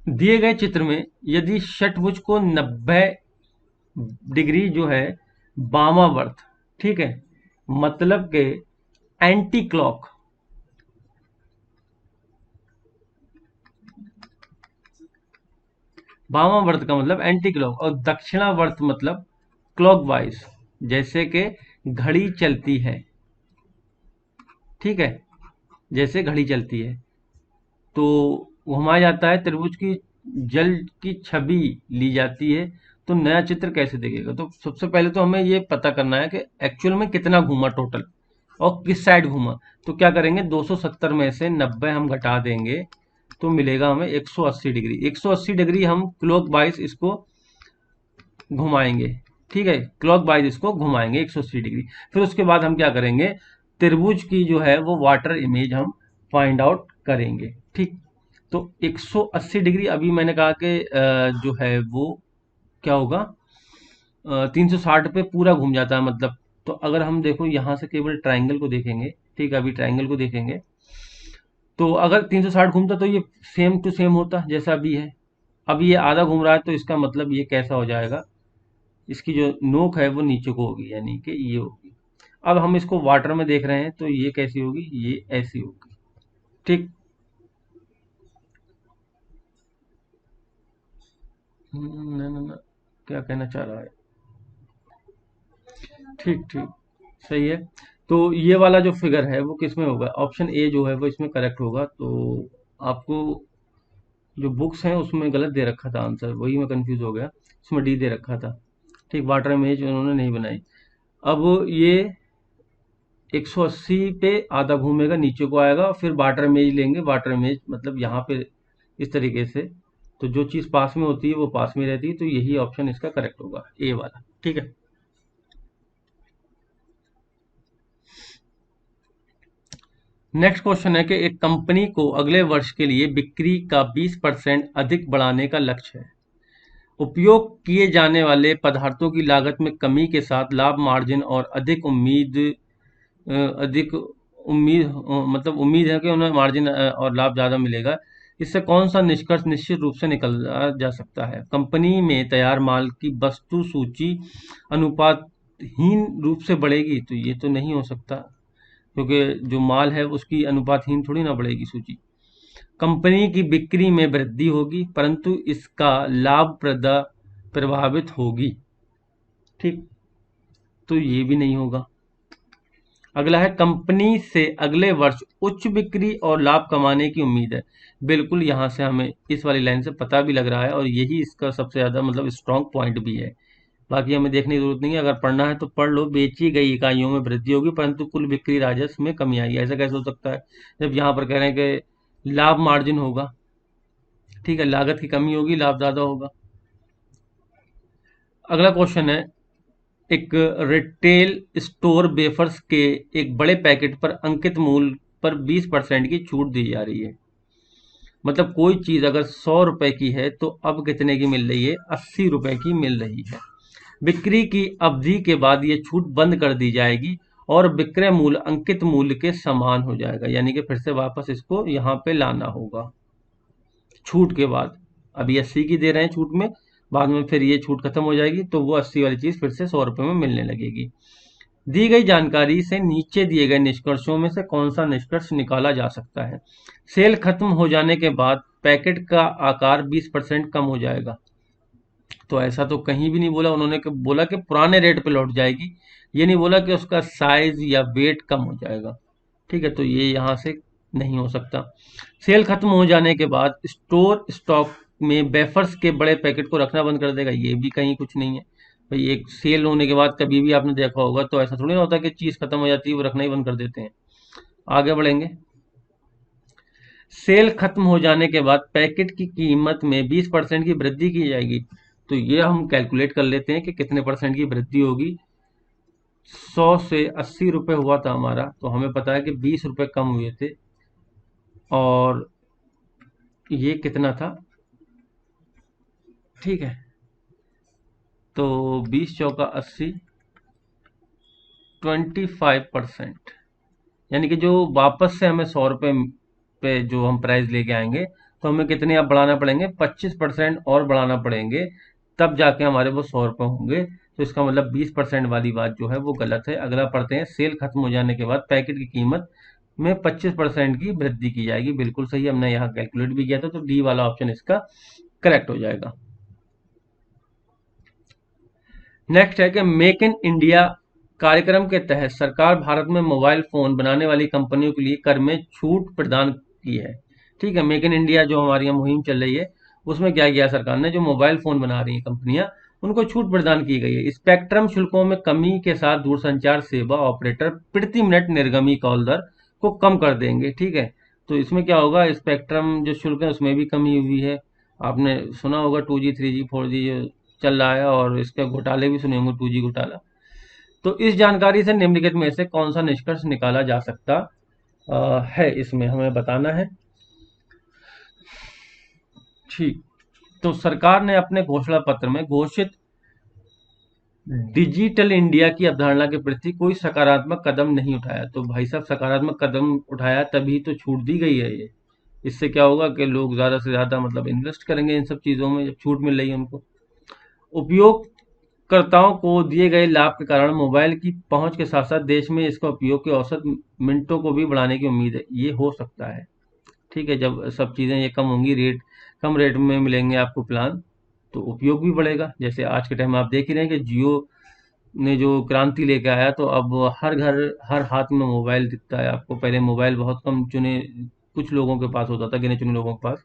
दिए गए चित्र में यदि षटभुज को 90 डिग्री जो है वामावर्त, ठीक है, मतलब के एंटी क्लॉक, वामावर्त का मतलब एंटी क्लॉक, और दक्षिणावर्त मतलब क्लॉकवाइज, जैसे कि घड़ी चलती है, ठीक है, जैसे घड़ी चलती है, तो घुमाया जाता है, त्रिभुज की जल की छवि ली जाती है, तो नया चित्र कैसे दिखेगा? तो सबसे पहले तो हमें ये पता करना है कि एक्चुअल में कितना घूमा टोटल और किस साइड घूमा। तो क्या करेंगे, 270 में से 90 हम घटा देंगे तो मिलेगा हमें 180 डिग्री। 180 डिग्री हम क्लॉक वाइज इसको घुमाएंगे, ठीक है, क्लॉक वाइज इसको घुमाएंगे 180 डिग्री। फिर उसके बाद हम क्या करेंगे, त्रिभुज की जो है वो वाटर इमेज हम फाइंड आउट करेंगे। ठीक। तो 180 डिग्री अभी मैंने कहा कि जो है वो क्या होगा, 360 पे पूरा घूम जाता है मतलब। तो अगर हम देखो यहाँ से केवल ट्राइंगल को देखेंगे, ठीक है, अभी ट्राइंगल को देखेंगे, तो अगर 360 घूमता तो ये सेम टू सेम होता जैसा अभी है। अब ये आधा घूम रहा है, तो इसका मतलब ये कैसा हो जाएगा, इसकी जो नोक है वो नीचे को होगी, यानी कि ये होगी। अब हम इसको वाटर में देख रहे हैं, तो ये कैसी होगी, ये ऐसी होगी। ठीक। ना ना ना, क्या कहना चाह रहा है? ठीक ठीक, सही है। तो ये वाला जो फिगर है वो किस में होगा, ऑप्शन ए जो है वो इसमें करेक्ट होगा। तो आपको जो बुक्स हैं उसमें गलत दे रखा था आंसर, वही मैं कंफ्यूज हो गया, उसमें डी दे रखा था। ठीक, वाटर इमेज उन्होंने नहीं बनाई। अब ये 180 पे आधा घूमेगा, नीचे को आएगा, फिर वाटर इमेज लेंगे, वाटर इमेज मतलब यहाँ पे इस तरीके से, तो जो चीज़ पास में होती है वो पास में रहती है, तो यही ऑप्शन इसका करेक्ट होगा, ए वाला। ठीक है। नेक्स्ट क्वेश्चन है कि एक कंपनी को अगले वर्ष के लिए बिक्री का 20% अधिक बढ़ाने का लक्ष्य है। उपयोग किए जाने वाले पदार्थों की लागत में कमी के साथ लाभ मार्जिन और अधिक मतलब उम्मीद है कि उन्हें मार्जिन और लाभ ज़्यादा मिलेगा। इससे कौन सा निष्कर्ष निश्चित रूप से निकला जा सकता है? कंपनी में तैयार माल की वस्तु सूची अनुपातहीन रूप से बढ़ेगी, तो ये तो नहीं हो सकता, क्योंकि जो माल है उसकी अनुपातहीन थोड़ी ना बढ़ेगी सूची। कंपनी की बिक्री में वृद्धि होगी, परंतु इसका लाभप्रदा प्रभावित होगी। ठीक, तो ये भी नहीं होगा। अगला है, कंपनी से अगले वर्ष उच्च बिक्री और लाभ कमाने की उम्मीद है। बिल्कुल, यहाँ से हमें इस वाली लाइन से पता भी लग रहा है, और यही इसका सबसे ज़्यादा मतलब स्ट्रॉन्ग पॉइंट भी है। बाकी हमें देखने की जरूरत नहीं है, अगर पढ़ना है तो पढ़ लो। बेची गई इकाइयों में वृद्धि होगी, परंतु कुल बिक्री राजस्व में कमी आई। ऐसा कैसे हो सकता है, जब यहाँ पर कह रहे हैं कि लाभ मार्जिन होगा, ठीक है, लागत की कमी होगी, लाभ ज़्यादा होगा। अगला क्वेश्चन है, एक रिटेल स्टोर वेफर्स के एक बड़े पैकेट पर अंकित मूल्य पर 20% की छूट दी जा रही है। मतलब कोई चीज़ अगर 100 रुपए की है तो अब कितने की मिल रही है, 80 रुपए की मिल रही है। बिक्री की अवधि के बाद ये छूट बंद कर दी जाएगी और विक्रय मूल्य अंकित मूल्य के समान हो जाएगा, यानी कि फिर से वापस इसको यहाँ पे लाना होगा छूट के बाद। अभी 80 की दे रहे हैं छूट में, बाद में फिर ये छूट खत्म हो जाएगी, तो वो 80 वाली चीज़ फिर से 100 रुपए में मिलने लगेगी। दी गई जानकारी से नीचे दिए गए निष्कर्षों में से कौन सा निष्कर्ष निकाला जा सकता है? सेल खत्म हो जाने के बाद पैकेट का आकार 20% कम हो जाएगा। तो ऐसा तो कहीं भी नहीं बोला उन्होंने, कि बोला कि पुराने रेट पे लौट जाएगी, ये नहीं बोला कि उसका साइज या वेट कम हो जाएगा। ठीक है, तो ये यहाँ से नहीं हो सकता। सेल खत्म हो जाने के बाद स्टोर स्टॉक में वेफर्स के बड़े पैकेट को रखना बंद कर देगा, ये भी कहीं कुछ नहीं है। भाई एक सेल होने के बाद कभी भी आपने देखा होगा, तो ऐसा थोड़ी ना होता कि चीज़ खत्म हो जाती है वो रखना ही बंद कर देते हैं। आगे बढ़ेंगे। सेल खत्म हो जाने के बाद पैकेट की कीमत में 20% की वृद्धि की जाएगी। तो ये हम कैलकुलेट कर लेते हैं कि कितने परसेंट की वृद्धि होगी। 100 से 80 रुपए हुआ था हमारा, तो हमें पता है कि 20 रुपए कम हुए थे। और ये कितना था, ठीक है, तो 20 चौका 80, 25%, यानी कि जो वापस से हमें 100 रुपए पे जो हम प्राइस लेके आएंगे, तो हमें कितने अब बढ़ाना पड़ेंगे, 25% और बढ़ाना पड़ेंगे, तब जाके हमारे वो 100 रुपए होंगे। तो इसका मतलब 20% वाली बात जो है वो गलत है। अगला पढ़ते हैं, सेल खत्म हो जाने के बाद पैकेट की कीमत में 25% की वृद्धि की जाएगी। बिल्कुल सही, हमने यहाँ कैलकुलेट भी किया था, तो डी वाला ऑप्शन इसका करेक्ट हो जाएगा। नेक्स्ट है कि मेक इन इंडिया कार्यक्रम के तहत सरकार भारत में मोबाइल फोन बनाने वाली कंपनियों के लिए कर में छूट प्रदान की है। ठीक है, मेक इन इंडिया जो हमारी यहाँ मुहिम चल रही है, उसमें क्या किया सरकार ने, जो मोबाइल फोन बना रही है कंपनियां, उनको छूट प्रदान की गई है। स्पेक्ट्रम शुल्कों में कमी के साथ दूरसंचार सेवा ऑपरेटर प्रति मिनट निर्गमी कॉल दर को कम कर देंगे। ठीक है, तो इसमें क्या होगा, स्पेक्ट्रम जो शुल्क है उसमें भी कमी हुई है। आपने सुना होगा 2G 3G 4G चल रहा है, और इसके घोटाले भी सुने होंगे, 2G घोटाला। तो इस जानकारी से निम्नलिखित में से कौन सा निष्कर्ष निकाला जा सकता है, इसमें हमें बताना है। ठीक, तो सरकार ने अपने घोषणा पत्र में घोषित डिजिटल इंडिया की अवधारणा के प्रति कोई सकारात्मक कदम नहीं उठाया। तो भाई साहब, सकारात्मक कदम उठाया तभी तो छूट दी गई है ये। इससे क्या होगा कि लोग ज्यादा से ज्यादा मतलब इन्वेस्ट करेंगे इन सब चीजों में, जब छूट मिल रही है उनको। उपयोगकर्ताओं को दिए गए लाभ के कारण मोबाइल की पहुंच के साथ साथ देश में इसका उपयोग के औसत मिनटों को भी बढ़ाने की उम्मीद है। ये हो सकता है, ठीक है, जब सब चीज़ें ये कम होंगी, रेट कम रेट में मिलेंगे आपको प्लान, तो उपयोग भी बढ़ेगा। जैसे आज के टाइम में आप देख ही रहे हैं कि जियो ने जो क्रांति लेके आया, तो अब हर घर हर हाथ में मोबाइल दिखता है आपको। पहले मोबाइल बहुत कम चुने कुछ लोगों के पास होता था, गिने चुने लोगों के पास।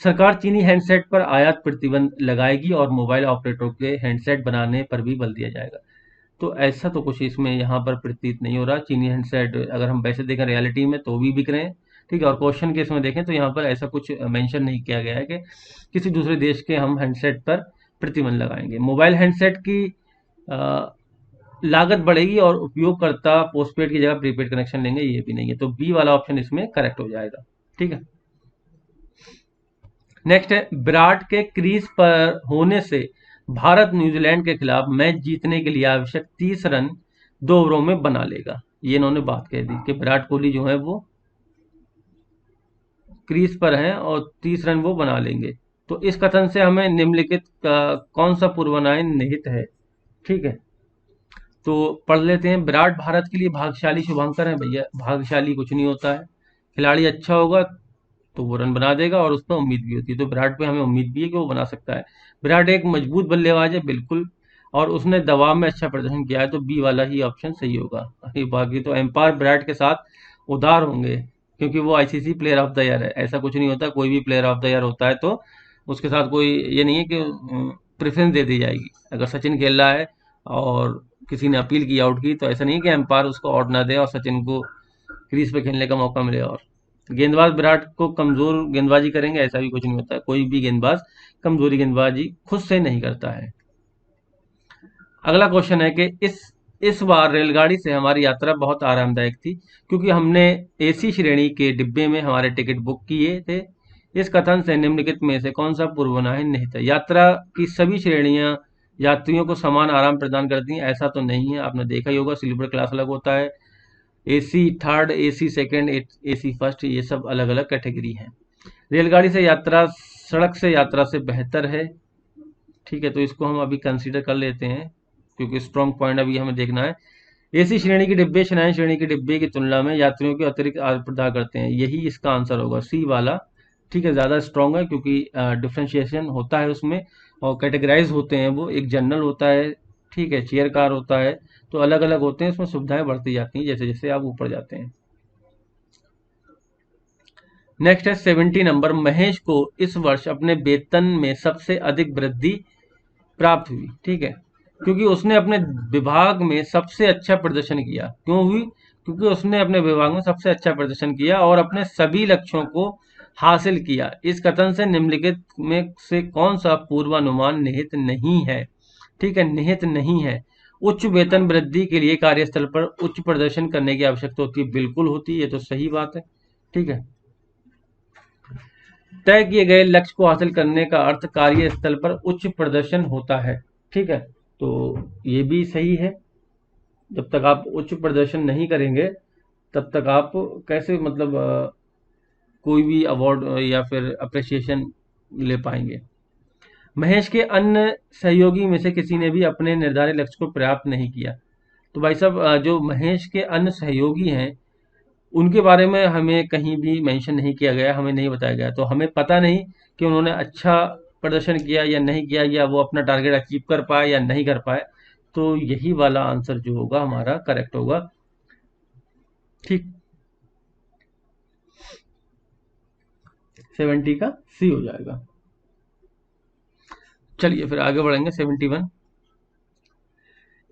सरकार चीनी हैंडसेट पर आयात प्रतिबंध लगाएगी और मोबाइल ऑपरेटरों के हैंडसेट बनाने पर भी बल दिया जाएगा। तो ऐसा तो कुछ इसमें यहाँ पर प्रतीत नहीं हो रहा। चीनी हैंडसेट अगर हम वैसे देखें रियलिटी में तो भी बिक रहे हैं, ठीक है, और क्वेश्चन केस में देखें तो यहाँ पर ऐसा कुछ मेंशन नहीं किया गया है कि किसी दूसरे देश के हम हैंडसेट पर प्रतिबंध लगाएंगे। मोबाइल हैंडसेट की लागत बढ़ेगी और उपयोगकर्ता पोस्टपेड की जगह प्रीपेड कनेक्शन लेंगे, ये भी नहीं है। तो बी वाला ऑप्शन इसमें करेक्ट हो जाएगा। ठीक है, नेक्स्ट है, विराट के क्रीज पर होने से भारत न्यूजीलैंड के खिलाफ मैच जीतने के लिए आवश्यक 30 रन 2 ओवरों में बना लेगा। ये इन्होंने बात कह दी कि विराट कोहली जो है वो क्रीज पर हैं और 30 रन वो बना लेंगे। तो इस कथन से हमें निम्नलिखित का कौन सा पूर्वानुमान निहित है। ठीक है, तो पढ़ लेते हैं। विराट भारत के लिए भाग्यशाली शुभांकर है। भैया, भाग्यशाली कुछ नहीं होता है, खिलाड़ी अच्छा होगा तो वो रन बना देगा, और उस पर उम्मीद भी होती है। तो विराट पे हमें उम्मीद भी है कि वो बना सकता है। विराट एक मजबूत बल्लेबाज है, बिल्कुल, और उसने दबाव में अच्छा प्रदर्शन किया है, तो बी वाला ही ऑप्शन सही होगा। बाकी तो एम्पायर विराट के साथ उदार होंगे, क्योंकि वो ICC player of the year है। ऐसा कुछ नहीं होता, कोई भी प्लेयर ऑफ द ईयर होता है तो उसके साथ कोई ये नहीं है कि प्रेफरेंस दे दी जाएगी। अगर सचिन खेल रहा है और किसी ने अपील की आउट की, तो ऐसा नहीं है कि एम्पायर उसको आउट ना दे और सचिन को क्रीज पे खेलने का मौका मिले। और गेंदबाज विराट को कमजोर गेंदबाजी करेंगे, ऐसा भी कुछ नहीं होता है। कोई भी गेंदबाज कमजोरी गेंदबाजी खुद से नहीं करता है। अगला क्वेश्चन है कि इस बार रेलगाड़ी से हमारी यात्रा बहुत आरामदायक थी, क्योंकि हमने एसी श्रेणी के डिब्बे में हमारे टिकट बुक किए थे। इस कथन से निम्नलिखित में से कौन सा पूर्वानुमान निहित है। यात्रा की सभी श्रेणियां यात्रियों को समान आराम प्रदान करती हैं, ऐसा तो नहीं है। आपने देखा ही होगा, स्लीपर क्लास अलग होता है, AC third, AC second, AC first, ये सब अलग अलग कैटेगरी हैं। रेलगाड़ी से यात्रा सड़क से यात्रा से बेहतर है। ठीक है, तो इसको हम अभी कंसीडर कर लेते हैं, क्योंकि स्ट्रॉन्ग पॉइंट अभी हमें देखना है। एसी श्रेणी के डिब्बे शयन श्रेणी के डिब्बे की तुलना में यात्रियों के अतिरिक्त आदर प्रदान करते हैं। यही इसका आंसर होगा, सी वाला। ठीक है, ज़्यादा स्ट्रॉन्ग है, क्योंकि डिफ्रेंशिएशन होता है उसमें, और कैटेगराइज होते हैं वो। एक जनरल होता है, ठीक है, चेयर कार होता है, तो अलग अलग होते हैं, उसमें सुविधाएं बढ़ती जाती हैं जैसे जैसे आप ऊपर जाते हैं। नेक्स्ट है 70 नंबर, महेश को इस वर्ष अपने वेतन में सबसे अधिक वृद्धि प्राप्त हुई। ठीक है, क्योंकि उसने अपने विभाग में सबसे अच्छा प्रदर्शन किया। क्यों हुई? क्योंकि उसने अपने विभाग में सबसे अच्छा प्रदर्शन किया और अपने सभी लक्ष्यों को हासिल किया। इस कथन से निम्नलिखित में से कौन सा पूर्वानुमान निहित नहीं है? ठीक है, निहित नहीं है। उच्च वेतन वृद्धि के लिए कार्यस्थल पर उच्च प्रदर्शन करने की आवश्यकता होती है, बिल्कुल होती है, ये तो सही बात है। ठीक है, तय किए गए लक्ष्य को हासिल करने का अर्थ कार्यस्थल पर उच्च प्रदर्शन होता है। ठीक है, तो ये भी सही है। जब तक आप उच्च प्रदर्शन नहीं करेंगे तब तक आप कैसे मतलब कोई भी अवार्ड या फिर अप्रिसिएशन ले पाएंगे। महेश के अन्य सहयोगी में से किसी ने भी अपने निर्धारित लक्ष्य को प्राप्त नहीं किया। तो भाई साहब जो महेश के अन्य सहयोगी हैं उनके बारे में हमें कहीं भी मेंशन नहीं किया गया, हमें नहीं बताया गया, तो हमें पता नहीं कि उन्होंने अच्छा प्रदर्शन किया या नहीं किया, या वो अपना टारगेट अचीव कर पाए या नहीं कर पाए। तो यही वाला आंसर जो होगा हमारा करेक्ट होगा। ठीक, 70 का सी हो जाएगा। चलिए फिर आगे बढ़ेंगे। 71,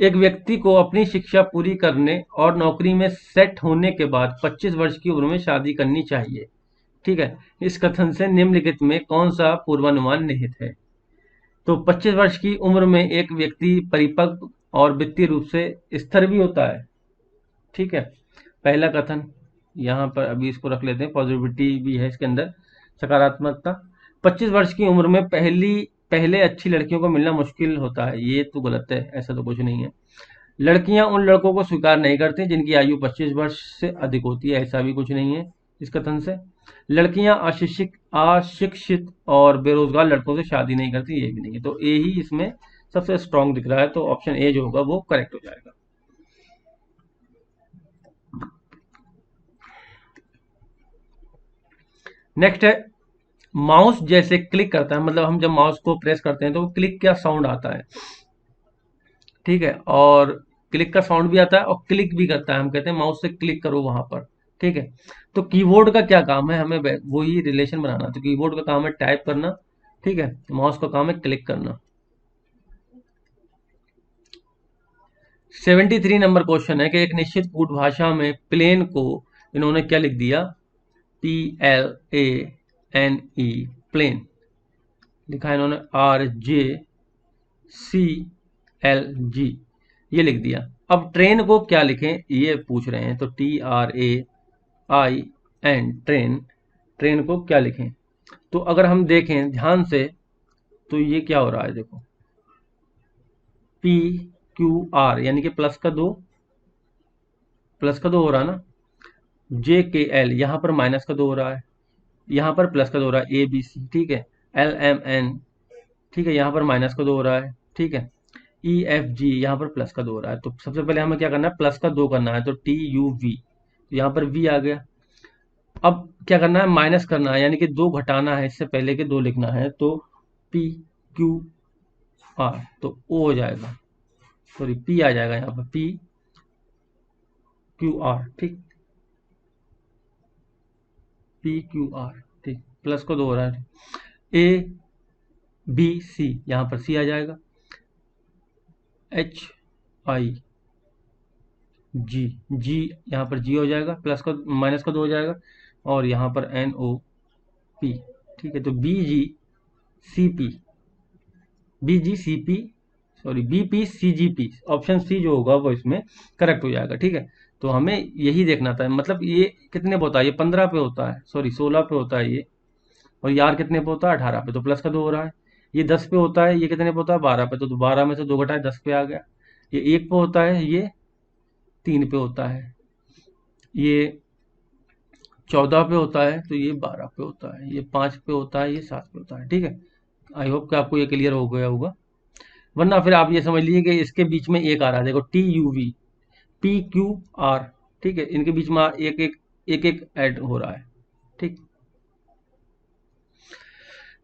एक व्यक्ति को अपनी शिक्षा पूरी करने और नौकरी में सेट होने के बाद 25 वर्ष की उम्र में शादी करनी चाहिए। ठीक है, इस कथन से निम्नलिखित में कौन सा पूर्वानुमान निहित है? तो 25 वर्ष की उम्र में एक व्यक्ति परिपक्व और वित्तीय रूप से स्थिर भी होता है। ठीक है, पहला कथन यहाँ पर अभी इसको रख लेते हैं, पॉजिटिविटी भी है इसके अंदर, सकारात्मकता। 25 वर्ष की उम्र में पहले अच्छी लड़कियों को मिलना मुश्किल होता है, ये तो गलत है, ऐसा तो कुछ नहीं है। लड़कियां उन लड़कों को स्वीकार नहीं करती जिनकी आयु 25 वर्ष से अधिक होती है, ऐसा भी कुछ नहीं है इस कथन से। लड़कियां अशिक्षित और बेरोजगार लड़कों से शादी नहीं करती, ये भी नहीं है। तो ए ही इसमें सबसे स्ट्रांग दिख रहा है, तो ऑप्शन ए जो होगा वो करेक्ट हो जाएगा। नेक्स्ट है, माउस जैसे क्लिक करता है, मतलब हम जब माउस को प्रेस करते हैं तो क्लिक का साउंड आता है। ठीक है, और क्लिक का साउंड भी आता है और क्लिक भी करता है, हम कहते हैं माउस से क्लिक करो वहां पर। ठीक है, तो कीबोर्ड का क्या काम है, हमें वही रिलेशन बनाना। तो कीबोर्ड का काम है टाइप करना, ठीक है, माउस का काम है क्लिक करना। 73 नंबर क्वेश्चन है कि एक निश्चित कूट भाषा में प्लेन को इन्होंने क्या लिख दिया? PLANE, प्लेन लिखा है इन्होंने RJCLG, ये लिख दिया। अब ट्रेन को क्या लिखें ये पूछ रहे हैं, तो TRAIN, ट्रेन, ट्रेन को क्या लिखें? तो अगर हम देखें ध्यान से तो ये क्या हो रहा है, देखो PQR यानी कि प्लस का 2 हो रहा है ना। JKL यहाँ पर माइनस का 2 हो रहा है, यहाँ पर प्लस का 2 हो रहा है, ABC। ठीक है, LMN, ठीक है, यहाँ पर माइनस का 2 हो रहा है। ठीक है, EFG यहाँ पर प्लस का 2 हो रहा है। तो सबसे पहले हमें क्या करना है, प्लस का 2 करना है, तो TUV, तो यहाँ पर V आ गया। अब क्या करना है, माइनस करना है, यानी कि 2 घटाना है, इससे पहले के 2 लिखना है, तो PQR, तो O हो जाएगा, सॉरी P आ जाएगा यहाँ पर, PQR। ठीक, PQR, ठीक, प्लस को 2 हो रहा है। ABC यहाँ पर C आ जाएगा, HIG यहाँ पर G हो जाएगा, प्लस का माइनस का 2 हो जाएगा, और यहाँ पर NOP। ठीक है, तो BPCGP, ऑप्शन सी जो होगा वो इसमें करेक्ट हो जाएगा। ठीक है, तो हमें यही देखना था, मतलब ये कितने पे होता है, ये 15 पे होता है, सॉरी 16 पे होता है ये, और यार कितने पे होता है, 18 पे, तो प्लस का 2 हो रहा है। ये 10 पे होता है, ये कितने पे होता है, 12 पे, तो 12 में से 2 घटाए 10 पे आ गया। ये 1 पे होता है, ये 3 पे होता है, ये 14 पे होता है, तो ये 12 पे होता है, ये 5 पे होता है, ये 7 पे होता है। ठीक है, आई होप कि आपको ये क्लियर हो गया होगा, वरना फिर आप ये समझ लीजिए कि इसके बीच में एक आ रहा है, देखो TUV, PQR। ठीक है, इनके बीच में एक ऐड हो रहा है। ठीक,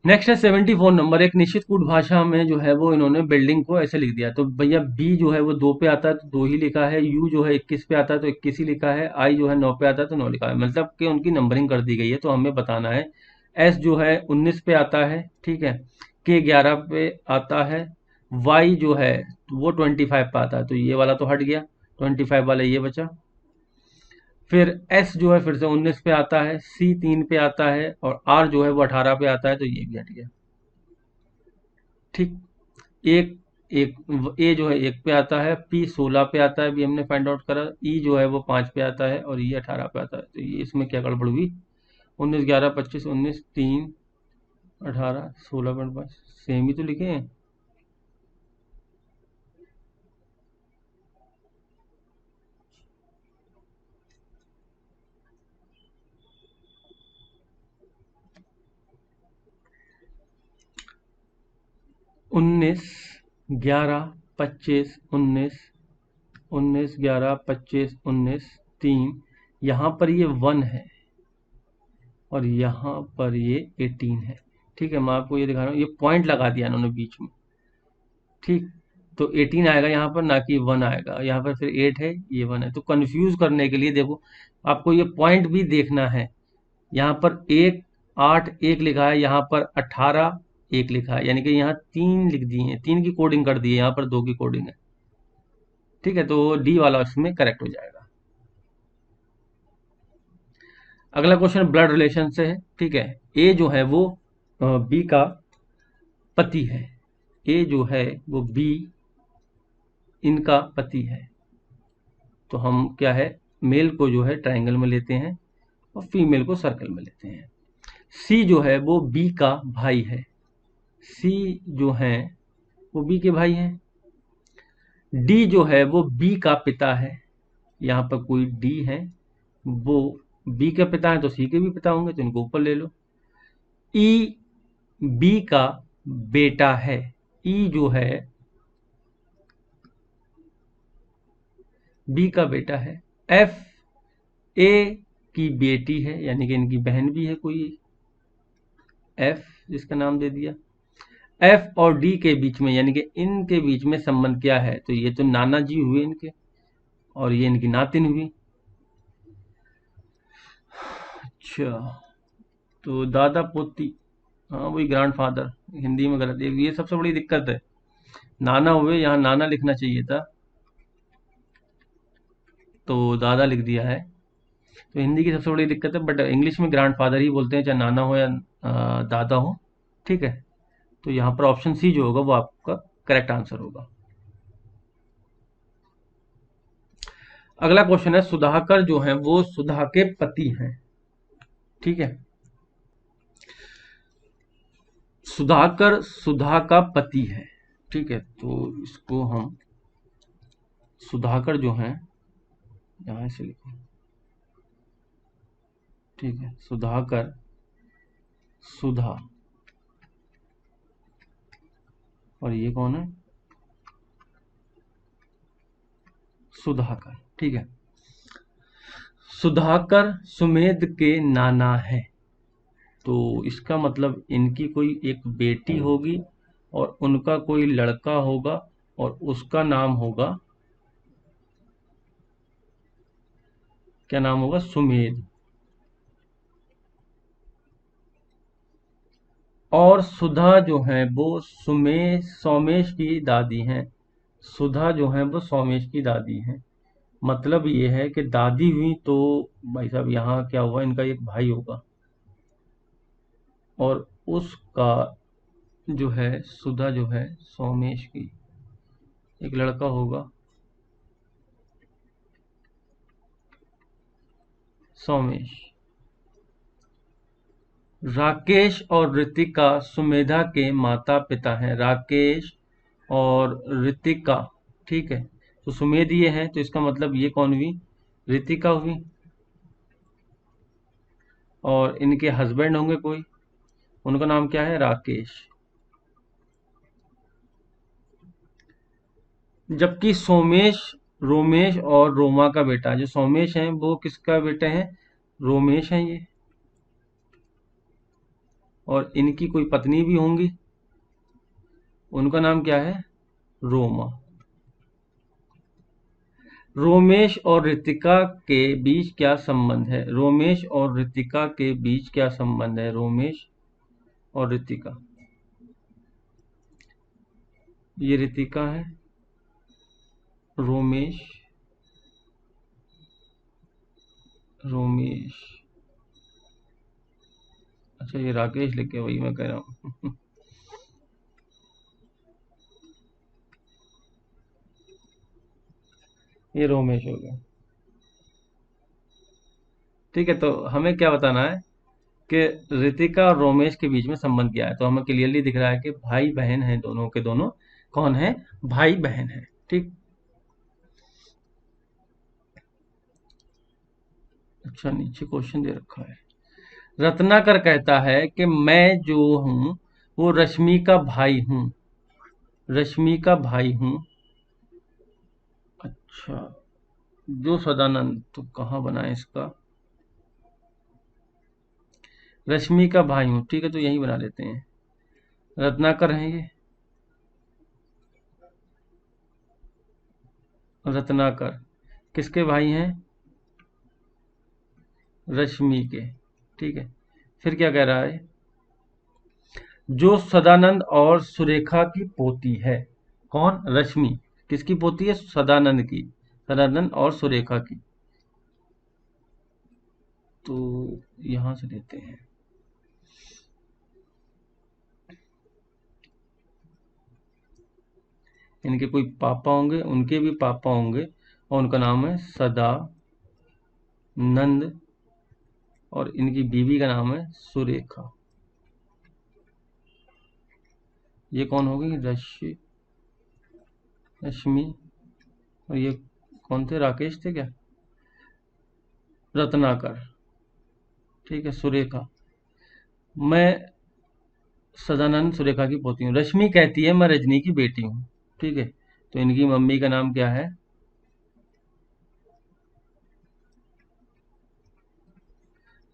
नेक्स्ट है 74 नंबर, एक निश्चित कूट भाषा में जो है वो इन्होंने बिल्डिंग को ऐसे लिख दिया। तो भैया बी जो है वो 2 पे आता है तो 2 ही लिखा है, यू जो है 21 पे आता है तो 21 ही लिखा है, आई जो है 9 पे आता है तो 9 लिखा है, मतलब कि उनकी नंबरिंग कर दी गई है। तो हमें बताना है एस जो है 19 पे आता है, ठीक है, के 11 पे आता है, वाई जो है वो 25 पे आता है, तो ये वाला तो हट गया, 25 वाला ये बचा। फिर एस जो है फिर से 19 पे आता है, सी 3 पे आता है और आर जो है वो 18 पे आता है, तो ये भी हट गया। ठीक। एक एक ए जो है 1 पे आता है, पी 16 पे आता है, अभी हमने फाइंड आउट करा, ई जो है वो 5 पे आता है और ये 18 पे आता है, तो ये इसमें क्या गड़बड़ हुई? 19 11 25 19 3 18 16.5 सेम ही तो लिखे हैं। 19 11 25 19 19 11 25 19 3, यहाँ पर ये 1 है और यहाँ पर ये 18 है। ठीक है, मैं आपको ये दिखा रहा हूँ, ये पॉइंट लगा दिया इन्होंने बीच में। ठीक। तो 18 आएगा यहाँ पर, ना कि 1 आएगा यहाँ पर, फिर 8 है, ये 1 है, तो कंफ्यूज करने के लिए देखो आपको ये पॉइंट भी देखना है। यहाँ पर 1 8 1 लिखा है, यहाँ पर 18 1 लिखा है, यानी कि यहाँ 3 लिख दिए हैं, 3 की कोडिंग कर दी है, यहाँ पर 2 की कोडिंग है। ठीक है, तो डी वाला इसमें करेक्ट हो जाएगा। अगला क्वेश्चन ब्लड रिलेशन से है। ठीक है, ए जो है वो बी का पति है। ए जो है वो बी इनका पति है। तो हम क्या है, मेल को जो है ट्रायंगल में लेते हैं और फीमेल को सर्कल में लेते हैं। सी जो है वो बी का भाई है। सी जो है वो बी के भाई हैं। डी जो है वो बी का पिता है। यहाँ पर कोई डी है, वो बी के पिता है, तो सी के भी पिता होंगे, तो इनको ऊपर ले लो। ई बी का बेटा है। ई जो है बी का बेटा है। एफ ए की बेटी है, यानी कि इनकी बहन भी है कोई, एफ जिसका नाम दे दिया। एफ और डी के बीच में, यानी कि इनके बीच में संबंध क्या है, तो ये तो नाना जी हुए इनके, और ये इनकी नातिन हुई। अच्छा, तो दादा पोती, हाँ वही ग्रैंड फादर, हिंदी में गलत है, ये सबसे बड़ी दिक्कत है। नाना हुए, यहाँ नाना लिखना चाहिए था, तो दादा लिख दिया है। तो हिंदी की सबसे बड़ी दिक्कत है, बट इंग्लिश में ग्रैंड फादर ही बोलते हैं, चाहे नाना हो या दादा हो। ठीक है, तो यहाँ पर ऑप्शन सी जो होगा वो आपका करेक्ट आंसर होगा। अगला क्वेश्चन है, सुधाकर जो है वो सुधा के पति हैं। ठीक है, सुधाकर सुधा का पति है। ठीक है, तो इसको हम सुधाकर जो है यहाँ से लिखो। ठीक है, सुधाकर सुधा, और ये कौन है? सुधाकर। ठीक है, सुधाकर सुमेध के नाना है, तो इसका मतलब इनकी कोई एक बेटी होगी और उनका कोई लड़का होगा और उसका नाम होगा, क्या नाम होगा? सुमेध। और सुधा जो है वो सोमेश की दादी हैं। सुधा जो है वो सोमेश की दादी हैं। मतलब ये है कि दादी हुई तो भाई साहब यहाँ क्या हुआ, इनका एक भाई होगा और उसका जो है सुधा जो है सोमेश की एक लड़का होगा, सोमेश। राकेश और ऋतिका सुमेधा के माता पिता हैं। राकेश और ऋतिका। ठीक है, तो सुमेध ये हैं, तो इसका मतलब ये कौन हुई? ऋतिका हुई। और इनके हस्बैंड होंगे कोई, उनका नाम क्या है? राकेश। जबकि सोमेश रोमेश और रोमा का बेटा, जो सोमेश हैं वो किसका बेटे हैं? रोमेश हैं ये। और इनकी कोई पत्नी भी होंगी, उनका नाम क्या है? रोमा। रोमेश और ऋतिका के बीच क्या संबंध है? रोमेश और ऋतिका के बीच क्या संबंध है? रोमेश और ऋतिका, ये ऋतिका है, रोमेश रोमेश, अच्छा ये राकेश लिखे, वही मैं कह रहा हूँ। ये रोमेश हो गया। ठीक है, तो हमें क्या बताना है कि ऋतिका और रोमेश के बीच में संबंध क्या है। तो हमें क्लियरली दिख रहा है कि भाई बहन हैं, दोनों के दोनों कौन है, भाई बहन है। ठीक। अच्छा, नीचे क्वेश्चन दे रखा है। रत्नाकर कहता है कि मैं जो हूं वो रश्मि का भाई हूं, रश्मि का भाई हूं। अच्छा, जो सदानंद, तो कहाँ बना है इसका, रश्मि का भाई हूं, ठीक है, तो यही बना लेते हैं। रत्नाकर हैं ये, रत्नाकर किसके भाई हैं, रश्मि के। ठीक है, फिर क्या कह रहा है, जो सदानंद और सुरेखा की पोती है। कौन, रश्मि किसकी पोती है, सदानंद की, सदानंद और सुरेखा की। तो यहां से लेते हैं, इनके कोई पापा होंगे, उनके भी पापा होंगे, और उनका नाम है सदानंद, और इनकी बीवी का नाम है सुरेखा। ये कौन होगी, रश्मि, और ये कौन थे, राकेश थे क्या, रत्नाकर। ठीक है, सुरेखा, मैं सदानंद सुरेखा की पोती हूँ। रश्मि कहती है मैं रजनी की बेटी हूँ। ठीक है, तो इनकी मम्मी का नाम क्या है,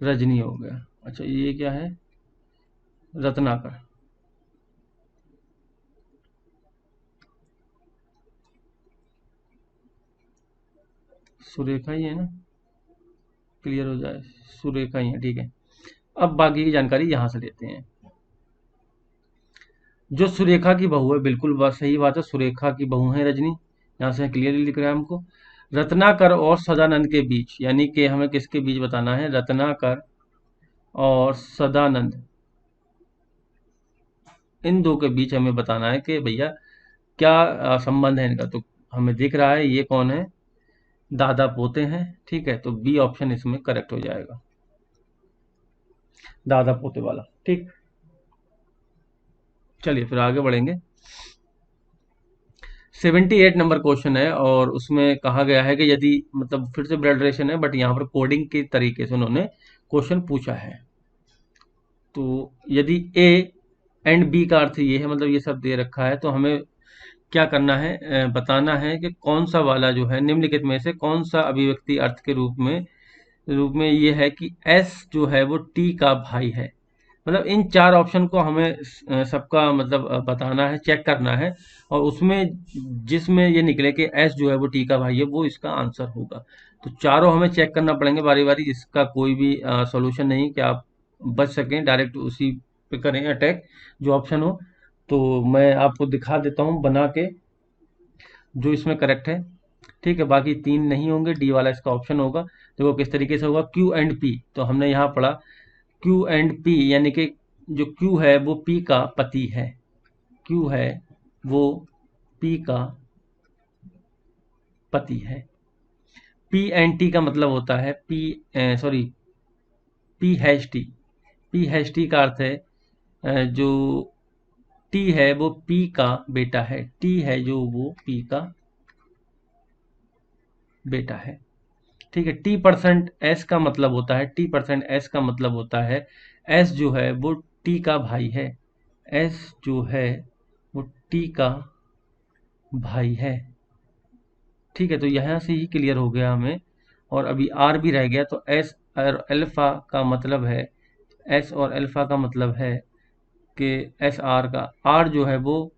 रजनी हो गया। अच्छा, ये क्या है, रत्नाकर। सुरेखा ही है ना, क्लियर हो जाए, सुरेखा ही है। ठीक है, अब बाकी की जानकारी यहां से लेते हैं। जो सुरेखा की बहू है, बिल्कुल बात सही बात है, सुरेखा की बहू है रजनी, यहाँ से क्लियरली लिख रहा है हमको। रत्नाकर और सदानंद के बीच, यानी कि हमें किसके बीच बताना है, रत्नाकर और सदानंद, इन दो के बीच हमें बताना है कि भैया क्या संबंध है इनका। तो हमें दिख रहा है ये कौन है, दादा पोते हैं। ठीक है, तो बी ऑप्शन इसमें करेक्ट हो जाएगा, दादा पोते वाला। ठीक, चलिए फिर आगे बढ़ेंगे। 78 नंबर क्वेश्चन है, और उसमें कहा गया है कि यदि, मतलब फिर से ब्लड रिलेशन है, बट यहाँ पर कोडिंग के तरीके से उन्होंने क्वेश्चन पूछा है। तो यदि ए एंड बी का अर्थ ये है, मतलब ये सब दे रखा है, तो हमें क्या करना है, बताना है कि कौन सा वाला जो है निम्नलिखित में से कौन सा अभिव्यक्ति अर्थ के रूप में ये है कि एस जो है वो टी का भाई है। मतलब इन चार ऑप्शन को हमें सबका मतलब बताना है, चेक करना है, और उसमें जिसमें ये निकले कि एस जो है वो टी का भाई है, वो इसका आंसर होगा। तो चारों हमें चेक करना पड़ेंगे बारी बारी, इसका कोई भी सॉल्यूशन नहीं कि आप बच सकें, डायरेक्ट उसी पे करें अटैक जो ऑप्शन हो। तो मैं आपको दिखा देता हूँ बना के जो इसमें करेक्ट है। ठीक है, बाकी तीन नहीं होंगे, डी वाला इसका ऑप्शन होगा। देखो किस तरीके से होगा, क्यू एंड पी, तो हमने यहाँ पढ़ा क्यू एंड पी, यानी कि जो क्यू है वो पी का पति है, क्यू है वो पी का पति है। पी एंड टी का मतलब होता है P, sorry, P hash T, P hash T का अर्थ है जो टी है वो पी का बेटा है, टी है जो वो पी का बेटा है। ठीक है, टी परसेंट एस का मतलब होता है, टी परसेंट एस का मतलब होता है एस जो है वो टी का भाई है, एस जो है वो टी का भाई है। ठीक है, तो यहाँ से ही क्लियर हो गया हमें, और अभी आर भी रह गया। तो एस और अल्फा का मतलब है, एस और अल्फा का मतलब है कि एस आर का, आर जो है वो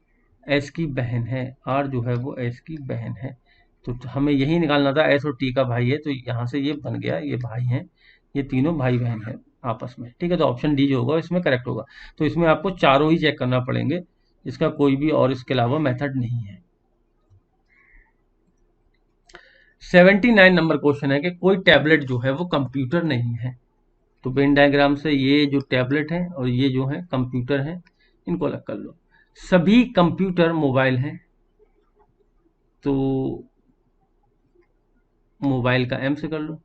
एस की बहन है, आर जो है वो एस की बहन है। तो हमें यही निकालना था, एस और टी का भाई है, तो यहाँ से ये बन गया, ये भाई हैं, ये तीनों भाई बहन हैं आपस में। ठीक है, तो ऑप्शन डी जो होगा इसमें करेक्ट होगा। तो इसमें आपको चारों ही चेक करना पड़ेंगे, इसका कोई भी और इसके अलावा मेथड नहीं है। 79 नंबर क्वेश्चन है कि कोई टैबलेट जो है वो कंप्यूटर नहीं है। तो वेन डायग्राम से ये जो टैबलेट है और ये जो है कंप्यूटर है, इनको अलग कर लो। सभी कंप्यूटर मोबाइल हैं, तो मोबाइल का एम से कर लो।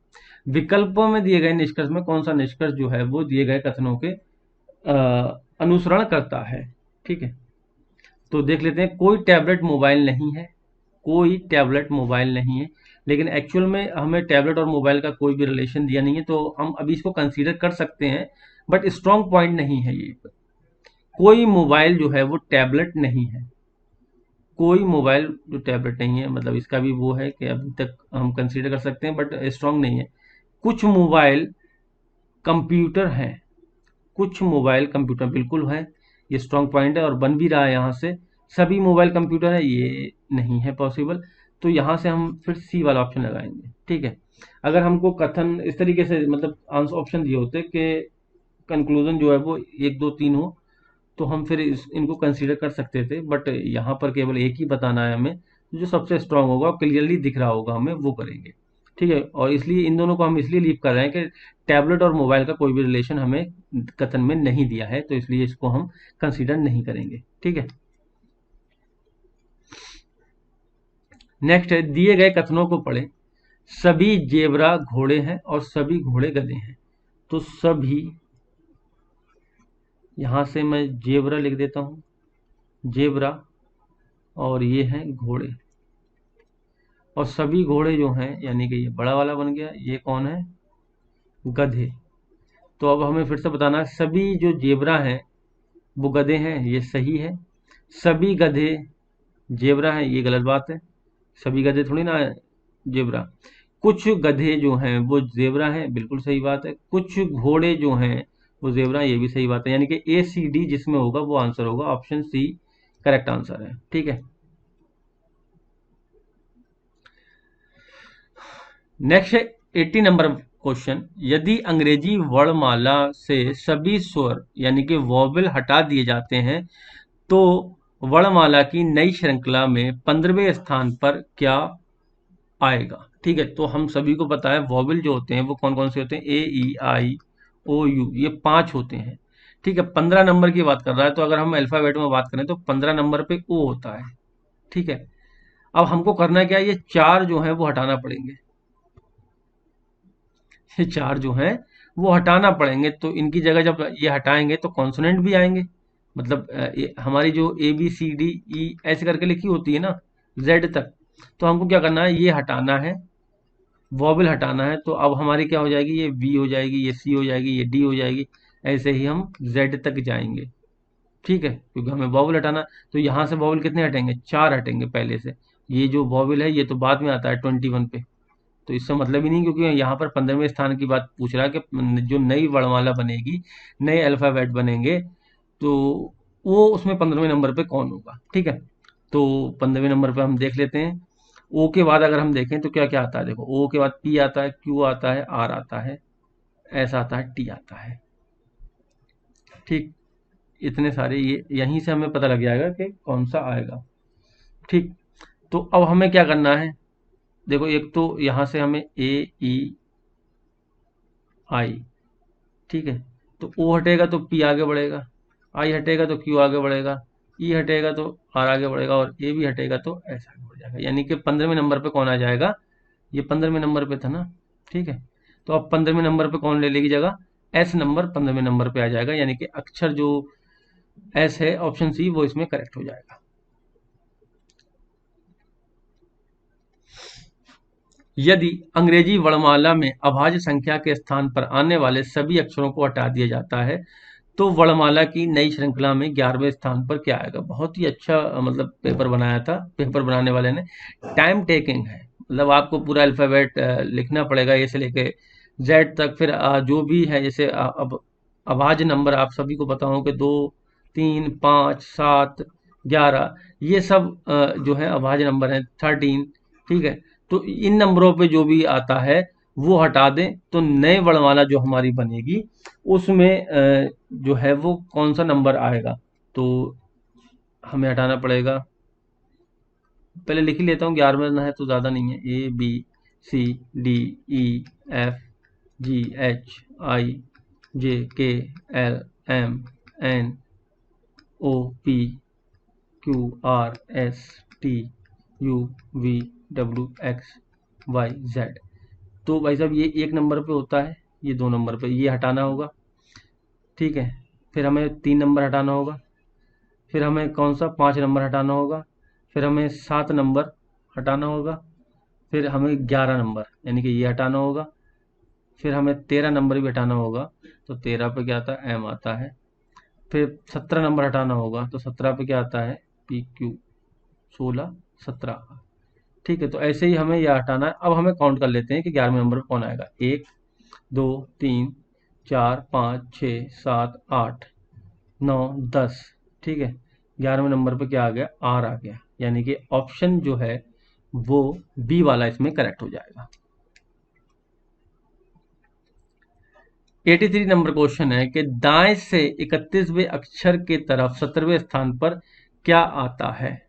विकल्पों में दिए गए निष्कर्ष में कौन सा निष्कर्ष जो है वो दिए गए कथनों के अनुसरण करता है। ठीक है, तो देख लेते हैं। कोई टैबलेट मोबाइल नहीं है, कोई टैबलेट मोबाइल नहीं है, लेकिन एक्चुअल में हमें टैबलेट और मोबाइल का कोई भी रिलेशन दिया नहीं है, तो हम अभी इसको कंसीडर कर सकते हैं, बट स्ट्रॉन्ग पॉइंट नहीं है ये। कोई मोबाइल जो है वो टैबलेट नहीं है, कोई मोबाइल जो टैबलेट नहीं है, मतलब इसका भी वो है कि अभी तक हम कंसीडर कर सकते हैं बट स्ट्रॉन्ग नहीं है। कुछ मोबाइल कंप्यूटर हैं, कुछ मोबाइल कंप्यूटर बिल्कुल है, ये स्ट्रॉन्ग पॉइंट है और बन भी रहा है यहाँ से। सभी मोबाइल कंप्यूटर है, ये नहीं है पॉसिबल। तो यहाँ से हम फिर सी वाला ऑप्शन लगाएंगे। ठीक है, अगर हमको कथन इस तरीके से मतलब आंसर ऑप्शन दिए होते कि कंक्लूजन जो है वो एक दो तीन हो, तो हम फिर इनको कंसीडर कर सकते थे, बट यहाँ पर केवल एक ही बताना है हमें, जो सबसे स्ट्रांग होगा, क्लियरली दिख रहा होगा हमें, वो करेंगे। ठीक है, और इसलिए इन दोनों को हम इसलिए लीव कर रहे हैं कि टैबलेट और मोबाइल का कोई भी रिलेशन हमें कथन में नहीं दिया है, तो इसलिए इसको हम कंसीडर नहीं करेंगे। ठीक है, नेक्स्ट है, दिए गए कथनों को पढ़ें। सभी जेबरा घोड़े हैं और सभी घोड़े गधे हैं। तो सभी, यहां से मैं जेबरा लिख देता हूं, जेबरा, और ये हैं घोड़े, और सभी घोड़े जो हैं, यानी कि ये बड़ा वाला बन गया, ये कौन है, गधे। तो अब हमें फिर से बताना है, सभी जो जेबरा हैं वो गधे हैं, ये सही है। सभी गधे जेबरा हैं, ये गलत बात है, सभी गधे थोड़ी ना है जेबरा। कुछ गधे जो हैं वो जेबरा हैं, बिल्कुल सही बात है। कुछ घोड़े जो हैं वो जेबरा, ये भी सही बात है, यानी कि ए सी डी जिसमें होगा वो आंसर होगा, ऑप्शन सी करेक्ट आंसर है। ठीक है, नेक्स्ट है 80 नंबर क्वेश्चन। यदि अंग्रेजी वर्णमाला से सभी स्वर यानी कि वॉवल हटा दिए जाते हैं, तो वर्णमाला की नई श्रृंखला में 15वें स्थान पर क्या आएगा। ठीक है, तो हम सभी को पता है वॉवल जो होते हैं वो कौन कौन से होते हैं, ए ई आई ओ यू, ये 5 होते हैं। ठीक है, 15 नंबर की बात कर रहा है, तो अगर हम अल्फाबेट में बात करें तो 15 नंबर पे ओ होता है। ठीक है, अब हमको करना क्या है, ये 4 जो है वो हटाना पड़ेंगे, ये 4 जो हैं वो हटाना पड़ेंगे। तो इनकी जगह जब ये हटाएंगे तो कॉन्सोनेंट भी आएंगे, मतलब हमारी जो ए बी सी डी ई ऐसे करके लिखी होती है ना, जेड तक, तो हमको क्या करना है, ये हटाना है, वॉवल हटाना है। तो अब हमारी क्या हो जाएगी, ये वी हो जाएगी, ये सी हो जाएगी, ये डी हो जाएगी, ऐसे ही हम जेड तक जाएंगे। ठीक है, क्योंकि हमें वॉवल हटाना। तो यहाँ से वॉवल कितने हटेंगे, 4 हटेंगे पहले से। ये जो वॉवल है ये तो बाद में आता है 21 पे, तो इससे मतलब ही नहीं, क्योंकि यहाँ पर 15वें स्थान की बात पूछ रहा है कि जो नई वर्णमाला बनेगी, नए अल्फाबेट बनेंगे, तो वो उसमें 15वें नंबर पे कौन होगा। ठीक है, तो 15वें नंबर पे हम देख लेते हैं। ओ के बाद अगर हम देखें तो क्या क्या आता है, देखो ओ के बाद पी आता है, क्यू आता है, आर आता है, एस आता है, टी आता है। ठीक, इतने सारे, ये यहीं से हमें पता लग जाएगा कि कौन सा आएगा। ठीक, तो अब हमें क्या करना है, देखो एक तो यहाँ से हमें ए ई आई, ठीक है, तो ओ हटेगा तो पी आगे बढ़ेगा, आई हटेगा तो क्यू आगे बढ़ेगा, ई हटेगा तो आर आगे बढ़ेगा, और ए भी हटेगा तो एस आगे बढ़ जाएगा, यानी कि 15वें नंबर पे कौन आ जाएगा, ये 15वें नंबर पे था ना। ठीक है, तो अब 15वें नंबर पे कौन ले लेगी जगह, एस नंबर 15वें नंबर पे आ जाएगा, यानी कि अक्षर जो एस है, ऑप्शन सी, वो इसमें करेक्ट हो जाएगा। यदि अंग्रेजी वर्णमाला में अभाज्य संख्या के स्थान पर आने वाले सभी अक्षरों को हटा दिया जाता है, तो वर्णमाला की नई श्रृंखला में 11वें स्थान पर क्या आएगा। बहुत ही अच्छा मतलब पेपर बनाया था, पेपर बनाने वाले ने। टाइम टेकिंग है, मतलब आपको पूरा अल्फाबेट लिखना पड़ेगा, ए से लेके जेड तक। फिर जो भी है, जैसे अब अभाज्य नंबर आप सभी को पता हो कि 2 3 5 7 11, ये सब जो है अभाज्य नंबर है, 13। ठीक है, तो इन नंबरों पे जो भी आता है वो हटा दें, तो नए वर्णमाला जो हमारी बनेगी उसमें जो है वो कौन सा नंबर आएगा, तो हमें हटाना पड़ेगा। पहले लिख ही लेता हूँ, 11वां है तो ज़्यादा नहीं है, A B C D E F G H I J K L M N O P Q R S T U V W X Y Z. तो भाई साहब ये 1 नंबर पे होता है, ये 2 नंबर पे, ये हटाना होगा, ठीक है। फिर हमें 3 नंबर हटाना होगा, फिर हमें कौन सा 5 नंबर हटाना होगा, फिर हमें 7 नंबर हटाना होगा, फिर हमें 11 नंबर यानी कि ये हटाना होगा, फिर हमें 13 नंबर भी हटाना होगा, तो 13 पे क्या आता है, एम आता है। फिर 17 नंबर हटाना होगा, तो 17 पे क्या आता है, पी क्यू, 16 17। ठीक है, तो ऐसे ही हमें यह हटाना है। अब हमें काउंट कर लेते हैं कि 11वें नंबर पर कौन आएगा। 1 2 3 4 5 6 7 8 9 10। ठीक है, 11वें नंबर पे क्या आ गया, आर आ गया, यानी कि ऑप्शन जो है वो बी वाला इसमें करेक्ट हो जाएगा। 83 नंबर क्वेश्चन है कि दाएं से 31वें अक्षर के तरफ 17वें स्थान पर क्या आता है।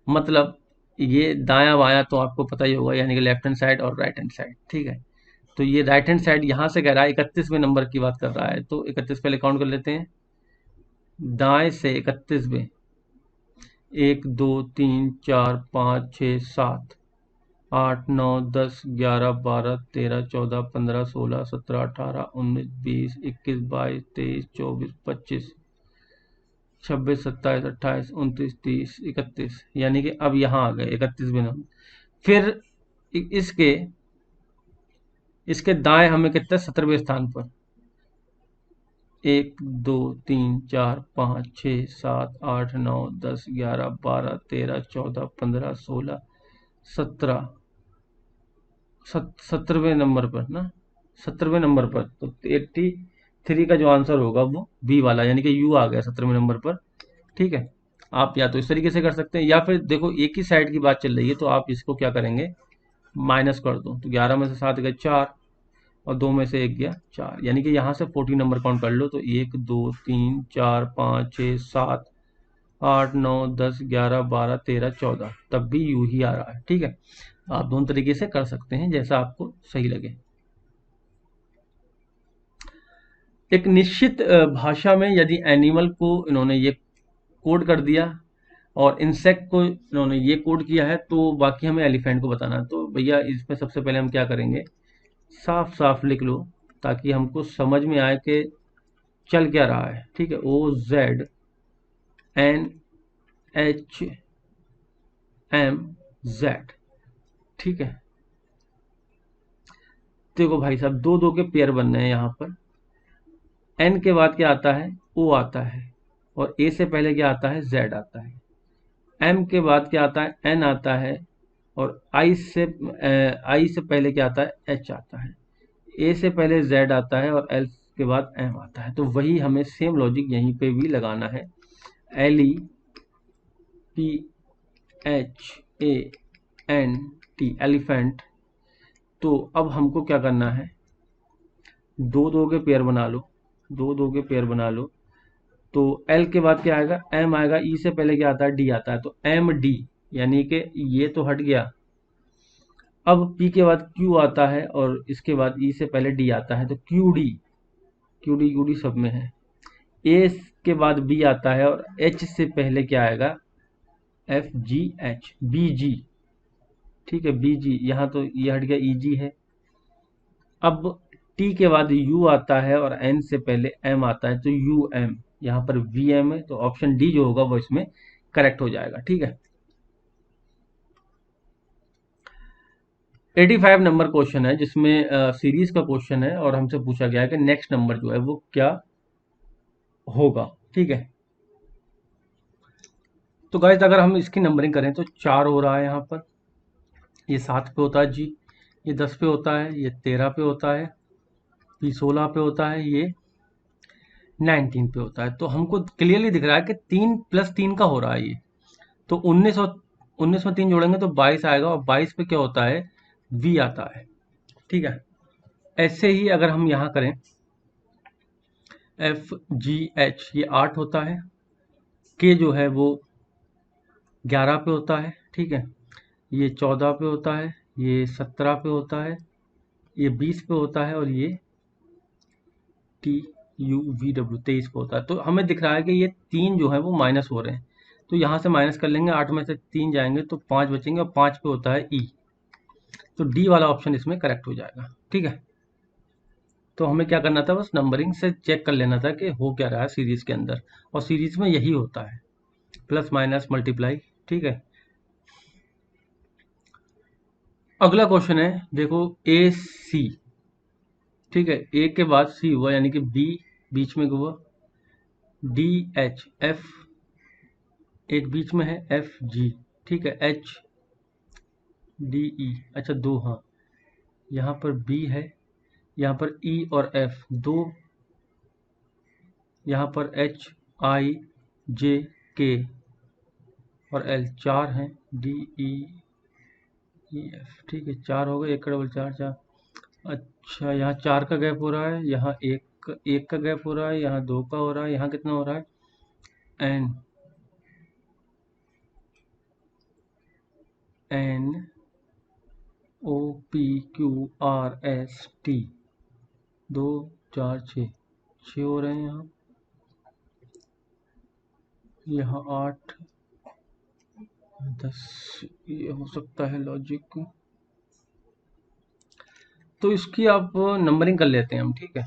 मतलब ये दायां बायां तो आपको पता ही होगा, यानी कि लेफ्ट हैंड साइड और राइट हैंड साइड। ठीक है, तो ये राइट हैंड साइड यहां से कह रहा है 31वें नंबर की बात कर रहा है, तो 31 पहले काउंट कर लेते हैं। दाएं से 31वें, 1 2 3 4 5 6 7 8 9 10 11 12 13 14 15 16 17 18 19 20 21 22 23 24 25 26 27 28 29 30 31, यानी कि अब यहाँ आ गए 31वें नंबर। फिर इसके इसके दाएं हमें कितना, 17वें स्थान पर 1 2 3 4 5 6 7 8 9 10 11 12 13 14 15 16 17 17वें नंबर पर ना, 17वें नंबर पर, तो 83 का जो आंसर होगा वो बी वाला, यानी कि यू आ गया 17वें नंबर पर। ठीक है, आप या तो इस तरीके से कर सकते हैं, या फिर देखो एक ही साइड की बात चल रही है तो आप इसको क्या करेंगे, माइनस कर दो, तो 11 में से 7 गए 4 और 2 में से 1 गया 4, यानी कि यहाँ से 14 नंबर काउंट कर लो, तो 1 2 3 4 5 6 7 8 9 10 11 12 13 14, तब भी यू ही आ रहा है। ठीक है, आप दोनों तरीके से कर सकते हैं जैसा आपको सही लगे। एक निश्चित भाषा में यदि एनिमल को इन्होंने ये कोड कर दिया और इंसेक्ट को इन्होंने ये कोड किया है, तो बाकी हमें एलिफेंट को बताना है। तो भैया इसमें सबसे पहले हम क्या करेंगे, साफ साफ लिख लो ताकि हमको समझ में आए कि चल क्या रहा है। ठीक है, OZNHMZ। ठीक है, देखो भाई साहब 2 2 के पेयर बनने हैं यहाँ पर। एन के बाद क्या आता है, ओ आता है, और ए से पहले क्या आता है, जेड आता है। एम के बाद क्या आता है, एन आता है, और आई से पहले क्या आता है, एच आता है। ए से पहले जेड आता है और एल के बाद एम आता है। तो वही हमें सेम लॉजिक यहीं पे भी लगाना है। ELEPHANT, elephant. तो अब हमको क्या करना है, 2 2 के पेयर बना लो, 2 2 के पेयर बना लो। तो एल के बाद क्या आएगा, एम आएगा, ई से पहले क्या आता है, डी आता है, तो एम डी, यानी कि ये तो हट गया। अब पी के बाद क्यू आता है और इसके बाद ई से पहले डी आता है, तो क्यू डी, क्यू डी सब में है। ए के बाद बी आता है और एच से पहले क्या आएगा, एफ जी एच, बी जी। ठीक है, बी जी, यहाँ तो ये हट गया, ई जी है। अब टी के बाद यू आता है और एन से पहले एम आता है, तो यू एम, यहाँ पर वी एम है, तो ऑप्शन डी जो होगा वो इसमें करेक्ट हो जाएगा। ठीक है, 85 नंबर क्वेश्चन है जिसमें सीरीज का क्वेश्चन है और हमसे पूछा गया है कि नेक्स्ट नंबर जो है वो क्या होगा। ठीक है, तो गाइस अगर हम इसकी नंबरिंग करें तो 4 हो रहा है यहाँ पर, ये 7 पे होता है जी, ये 10 पे होता है, ये 13 पे होता है, ये 16 पे होता है, ये 19 पे होता है। तो हमको क्लियरली दिख रहा है कि 3 + 3 का हो रहा है ये। तो 19 में 3 जोड़ेंगे तो 22 आएगा, और 22 पे क्या होता है, वी आता है। ठीक है, ऐसे ही अगर हम यहाँ करें, एफ जी एच, ये 8 होता है, के जो है वो 11 पे होता है। ठीक है, ये 14 पे होता है, ये 17 पे होता है, ये 20 पे होता है, और ये TUVW 23 पे होता है। तो हमें दिख रहा है कि ये 3 जो है वो माइनस हो रहे हैं, तो यहाँ से माइनस कर लेंगे, 8 में से 3 जाएंगे तो 5 बचेंगे, और 5 पे होता है ई। तो डी वाला ऑप्शन इसमें करेक्ट हो जाएगा। ठीक है, तो हमें क्या करना था, बस नंबरिंग से चेक कर लेना था कि हो क्या रहा है सीरीज के अंदर, और सीरीज में यही होता है, प्लस माइनस मल्टीप्लाई। ठीक है, अगला क्वेश्चन है, देखो ए सी। ठीक है, ए के बाद सी हुआ, यानी कि बी बीच में हुआ, डी एच एफ एक बीच में है, एफ जी। ठीक है, एच डी ई, अच्छा दो, हाँ, यहाँ पर बी है, यहाँ पर ई और एफ दो, यहाँ पर एच आई जे के और एल 4 हैं, डी ई ई एफ। ठीक है, 4 हो गए, 1 का डबल 4 4। अच्छा, यहाँ 4 का गैप हो रहा है, यहाँ एक का गैप हो रहा है, यहाँ 2 का हो रहा है, यहाँ कितना हो रहा है, N N O P Q R S T, 2 4 6 6 हो रहे हैं यहाँ, यहाँ 8 10, ये हो सकता है लॉजिक। तो इसकी आप नंबरिंग कर लेते हैं हम। ठीक है,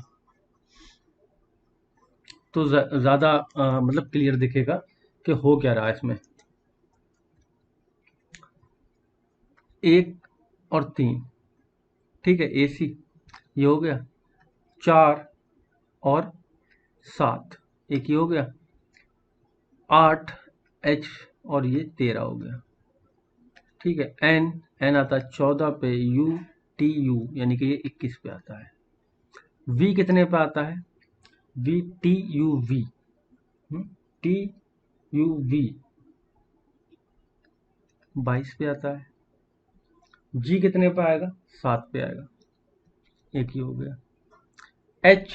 तो ज़्यादा मतलब क्लियर दिखेगा कि हो क्या रहा है इसमें। 1 और 3, ठीक है, ए सी ये हो गया, 4 और 7 एक ही हो गया, 8 एच और ये 13 हो गया। ठीक है, एन एन आता है 14 पे, यू टी यू यानी कि ये 21 पे आता है। वी कितने पे आता है, V T U V, T U V 22 पे आता है। जी कितने पे आएगा, 7 पे आएगा, एक ही हो गया। एच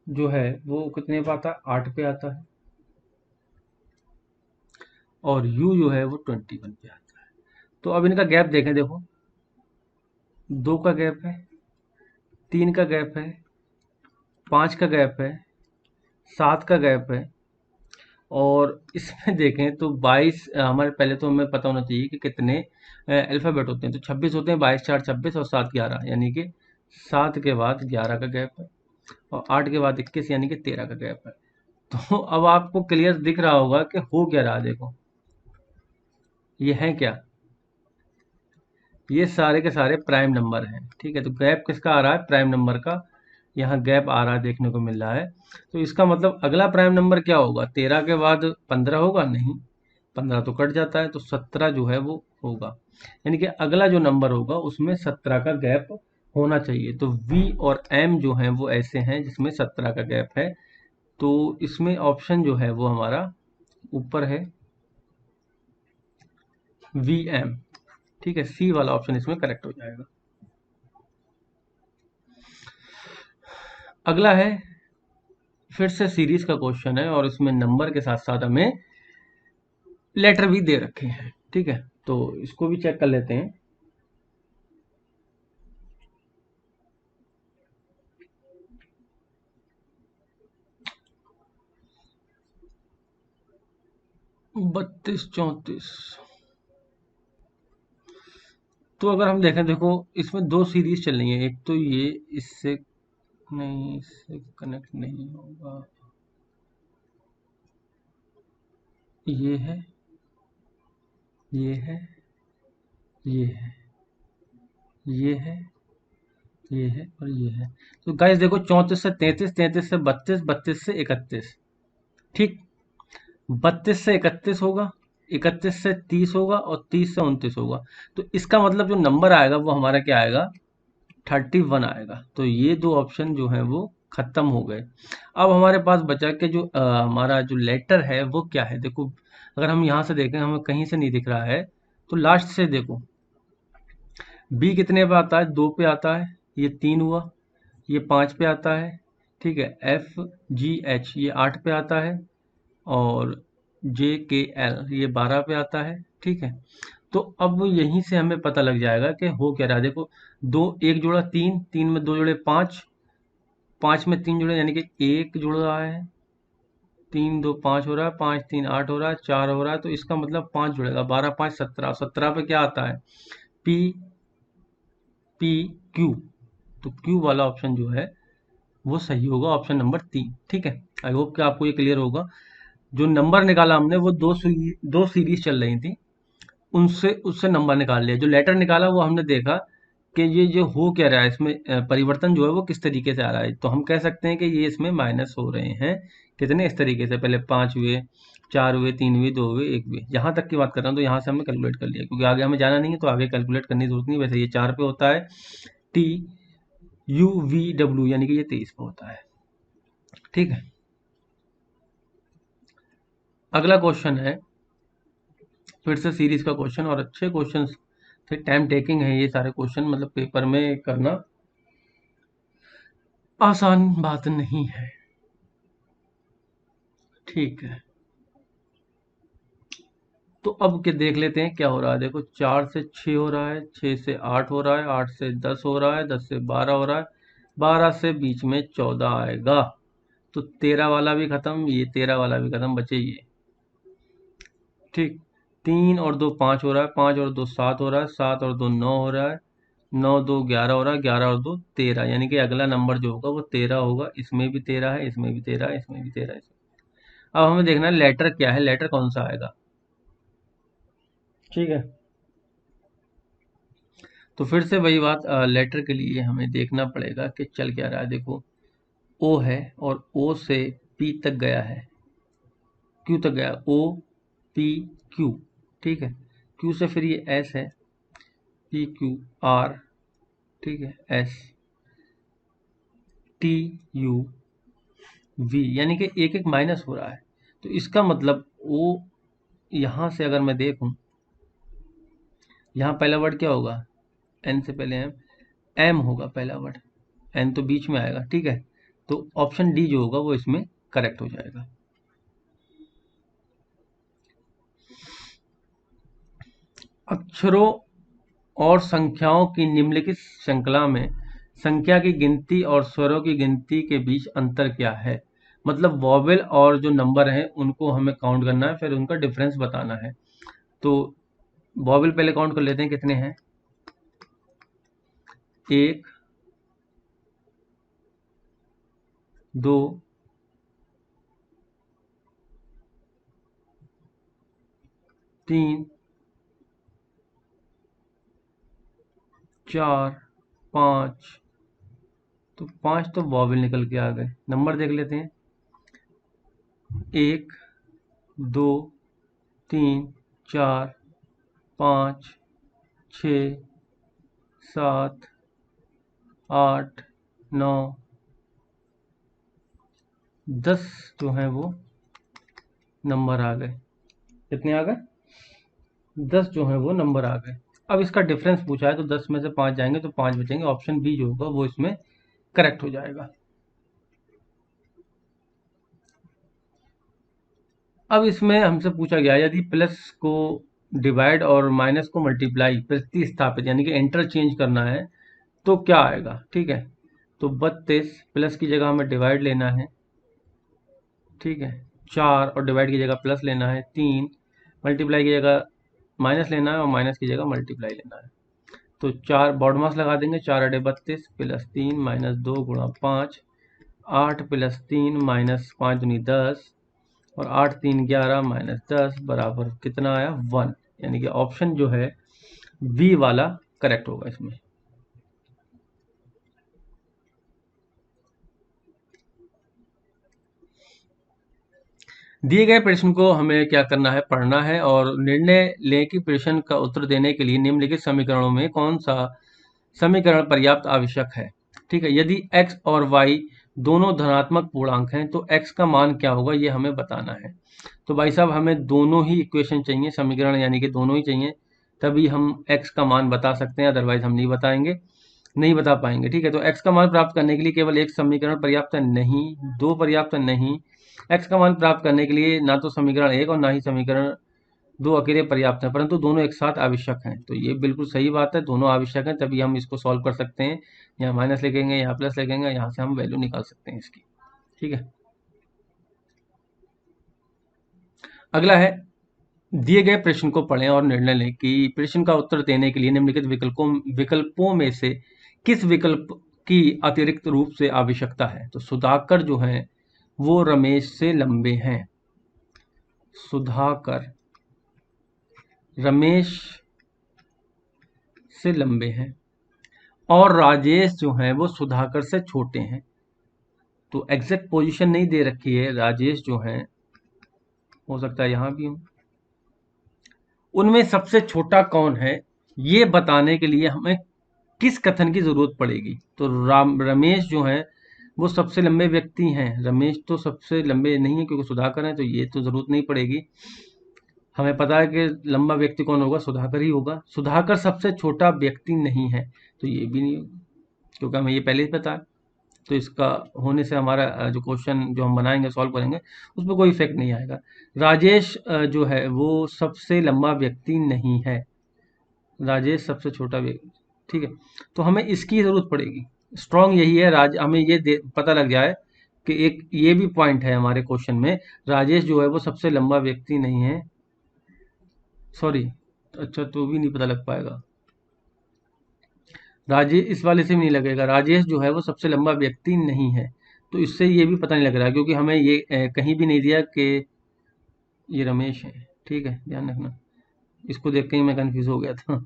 जो है वो कितने पे आता है, 8 पे आता है, और यू जो है वो 21 पे आता है। तो अब इनका गैप देखें, देखो 2 का गैप है, 3 का गैप है, 5 का गैप है, 7 का गैप है, और इसमें देखें तो 22 हमारे, पहले तो हमें पता होना चाहिए कि कितने अल्फ़ाबेट होते हैं। तो 26 होते हैं, 22 4 26 और 7 11, यानी कि 7 के बाद 11 का गैप है, और 8 के बाद 21 यानी कि 13 का गैप है। तो अब आपको क्लियर दिख रहा होगा कि हो क्या रहा है। देखो ये है क्या, ये सारे के सारे प्राइम नंबर हैं। ठीक है, तो गैप किसका आ रहा है, प्राइम नंबर का, यहाँ गैप आ रहा है, देखने को मिल रहा है। तो इसका मतलब अगला प्राइम नंबर क्या होगा, 13 के बाद 15 होगा, नहीं 15 तो कट जाता है, तो 17 जो है वो होगा, यानी कि अगला जो नंबर होगा उसमें 17 का गैप होना चाहिए। तो वी और एम जो हैं वो ऐसे हैं जिसमें 17 का गैप है। तो इसमें ऑप्शन जो है वो हमारा ऊपर है, वी एम। ठीक है, सी वाला ऑप्शन इसमें करेक्ट हो जाएगा। अगला है, फिर से सीरीज का क्वेश्चन है, और इसमें नंबर के साथ साथ हमें लेटर भी दे रखे हैं। ठीक है, तो इसको भी चेक कर लेते हैं। बत्तीस 34, तो अगर हम देखें, देखो इसमें दो सीरीज चल रही है, एक तो ये इससे नहीं, इससे कनेक्ट नहीं होगा, ये है, ये है, ये है, ये है, ये है, और ये है। तो गाइस देखो 34 से 33, 33 से 32, 32 से 31। ठीक, 32 से 31 होगा, 31 से 30 होगा, और 30 से 29 होगा। तो इसका मतलब जो नंबर आएगा वो हमारा क्या आएगा, 31 आएगा। तो ये दो ऑप्शन जो हैं वो खत्म हो गए। अब हमारे पास बचा के जो हमारा जो लेटर है वो क्या है, देखो अगर हम यहाँ से देखें हमें कहीं से नहीं दिख रहा है, तो लास्ट से देखो, बी कितने पे आता है, 2 पे आता है, ये 3 हुआ, ये 5 पे आता है। ठीक है, एफ जी एच ये 8 पे आता है, और जे के एल ये 12 पे आता है। ठीक है, तो अब यहीं से हमें पता लग जाएगा कि हो क्या रहा है। देखो, दो, एक जोड़ा तीन, तीन में दो जोड़े पाँच, पाँच में तीन जोड़े यानी कि एक जुड़ रहा है, तीन दो पाँच हो रहा है, पाँच तीन आठ हो रहा है, चार हो रहा है, तो इसका मतलब पाँच जुड़ेगा, बारह पाँच सत्रह, सत्रह पे क्या आता है, पी, पी क्यू। तो क्यू वाला ऑप्शन जो है वो सही होगा, ऑप्शन नंबर तीन। ठीक है, आई होप कि आपको ये क्लियर होगा। जो नंबर निकाला हमने वो दो सीरीज चल रही थी, उनसे उससे नंबर निकाल लिया। जो लेटर निकाला वो हमने देखा कि ये जो हो क्या रहा है इसमें, परिवर्तन जो है वो किस तरीके से आ रहा है। तो हम कह सकते हैं कि ये इसमें माइनस हो रहे हैं। कितने? इस तरीके से, पहले पाँच हुए, चार हुए, तीन हुए, दो हुए, एक हुए। यहाँ तक की बात कर रहा हूँ तो यहाँ से हमने कैलकुलेट कर लिया, क्योंकि आगे हमें जाना नहीं है तो आगे कैलकुलेट करने की जरूरत नहीं। वैसे ये चार पे होता है, टी यू वी डब्ल्यू, यानी कि ये 23 पे होता है। ठीक है, अगला क्वेश्चन है फिर से सीरीज का क्वेश्चन, और अच्छे क्वेश्चन थे, टाइम टेकिंग है ये सारे क्वेश्चन, मतलब पेपर में करना आसान बात नहीं है। ठीक है, तो अब के देख लेते हैं क्या हो रहा है। देखो, चार से छः हो रहा है, छः से आठ हो रहा है, आठ से दस हो रहा है, दस से बारह हो रहा है, बारह से बीच में चौदह आएगा। तो तेरह वाला भी खत्म, ये तेरह वाला भी खत्म, बचे ये। ठीक, तीन और दो पाँच हो रहा है, पाँच और दो सात हो रहा है, सात और दो नौ हो रहा है, नौ दो ग्यारह हो रहा है, ग्यारह और दो तेरह, यानी कि अगला नंबर जो होगा वो तेरह होगा। इसमें भी तेरह है, इसमें भी तेरह है, इसमें भी तेरह है। अब हमें देखना है लेटर क्या है, लेटर कौन सा आएगा। ठीक है, तो फिर से वही बात, लेटर के लिए हमें देखना पड़ेगा कि चल क्या रहा है। देखो, ओ है और ओ से पी तक गया है, क्यू तक गया, ओ पी क्यू। ठीक है, क्यू से फिर ये एस है, पी क्यू आर, ठीक है, एस टी यू वी, यानी कि एक एक माइनस हो रहा है। तो इसका मतलब ओ, यहाँ से अगर मैं देखूं, यहाँ पहला वर्ड क्या होगा, एन से पहले एम, एम होगा पहला वर्ड, एन तो बीच में आएगा। ठीक है, तो ऑप्शन डी जो होगा वो इसमें करेक्ट हो जाएगा। अक्षरों और संख्याओं की निम्नलिखित श्रृंखला में संख्या की गिनती और स्वरों की गिनती के बीच अंतर क्या है। मतलब वॉवेल और जो नंबर हैं उनको हमें काउंट करना है, फिर उनका डिफरेंस बताना है। तो वॉवेल पहले काउंट कर लेते हैं, कितने हैं, एक, दो, तीन, चार, पाँच। तो पांच तो वॉवेल निकल के आ गए। नंबर देख लेते हैं, एक, दो, तीन, चार, पाँच, छ, सात, आठ, नौ, 10 जो हैं वो नंबर आ गए। कितने आ गए? 10 जो हैं वो नंबर आ गए। अब इसका डिफरेंस पूछा है तो 10 में से 5 जाएंगे तो 5 बचेंगे। ऑप्शन बी जो होगा वो इसमें करेक्ट हो जाएगा। अब इसमें हमसे पूछा गया यदि प्लस को डिवाइड और माइनस को मल्टीप्लाई प्रतिस्थापित यानी कि इंटरचेंज करना है तो क्या आएगा। ठीक है, तो 32 प्लस की जगह हमें डिवाइड लेना है। ठीक है, चार और डिवाइड की जगह प्लस लेना है, तीन मल्टीप्लाई की जगह माइनस लेना है और माइनस की जगह मल्टीप्लाई लेना है। तो चार बॉडमास लगा देंगे, चार अड़े 32 प्लस तीन माइनस दो गुणा पाँच, आठ प्लस तीन माइनस पाँच दूनी 10 और आठ तीन 11 माइनस 10 बराबर कितना आया, 1। यानी कि ऑप्शन जो है बी वाला करेक्ट होगा इसमें। दिए गए प्रश्न को हमें क्या करना है, पढ़ना है और निर्णय लें कि प्रश्न का उत्तर देने के लिए निम्नलिखित समीकरणों में कौन सा समीकरण पर्याप्त आवश्यक है। ठीक है, यदि x और y दोनों धनात्मक पूर्णांक हैं तो x का मान क्या होगा ये हमें बताना है। तो भाई साहब हमें दोनों ही इक्वेशन चाहिए, समीकरण यानी कि दोनों ही चाहिए, तभी हम x का मान बता सकते हैं, अदरवाइज हम नहीं बताएंगे, नहीं बता पाएंगे। ठीक है, तो x का मान प्राप्त करने के लिए केवल एक समीकरण पर्याप्त नहीं, दो पर्याप्त नहीं। x का मान प्राप्त करने के लिए ना तो समीकरण एक और ना ही समीकरण दो अकेले पर्याप्त हैं, परंतु दोनों एक साथ आवश्यक हैं। तो ये बिल्कुल सही बात है, दोनों आवश्यक हैं, तभी हम इसको सॉल्व कर सकते हैं। यहाँ माइनस लिखेंगे, यहाँ प्लस लिखेंगे, यहाँ से हम वैल्यू निकाल सकते हैं इसकी। ठीक है, अगला है, दिए गए प्रश्न को पढ़ें और निर्णय लें कि प्रश्न का उत्तर देने के लिए निम्नलिखित विकल्पों में से किस विकल्प की अतिरिक्त रूप से आवश्यकता है। तो सुधाकर जो हैं वो रमेश से लंबे हैं। सुधाकर रमेश से लंबे हैं और राजेश जो हैं वो सुधाकर से छोटे हैं। तो एग्जैक्ट पोजीशन नहीं दे रखी है, राजेश जो हैं हो सकता है यहाँ भी हो। उनमें सबसे छोटा कौन है ये बताने के लिए हमें किस कथन की जरूरत पड़ेगी। तो रमेश जो है वो सबसे लंबे व्यक्ति हैं। रमेश तो सबसे लंबे नहीं है क्योंकि सुधाकर हैं, तो ये तो जरूरत नहीं पड़ेगी। हमें पता है कि लंबा व्यक्ति कौन होगा, सुधाकर ही होगा। सुधाकर सबसे छोटा व्यक्ति नहीं है, तो ये भी नहीं होगा क्योंकि हमें ये पहले ही पता है। तो इसका होने से हमारा जो क्वेश्चन जो हम बनाएंगे सॉल्व करेंगे उसमें कोई इफेक्ट नहीं आएगा। राजेश जो है वो सबसे लंबा व्यक्ति नहीं है। राजेश सबसे छोटा व्यक्ति, ठीक है। तो हमें इसकी जरूरत पड़ेगी, स्ट्रॉन्ग यही है। हमें ये पता लग जाए कि एक ये भी पॉइंट है हमारे क्वेश्चन में, राजेश जो है वो सबसे लंबा व्यक्ति नहीं है। सॉरी, अच्छा तो भी नहीं पता लग पाएगा। राजेश इस वाले से भी नहीं लगेगा, राजेश जो है वो सबसे लंबा व्यक्ति नहीं है। तो इससे ये भी पता नहीं लग रहा क्योंकि हमें ये कहीं भी नहीं दिया कि ये रमेश है। ठीक है, ध्यान रखना, इसको देख के ही मैं कंफ्यूज हो गया था।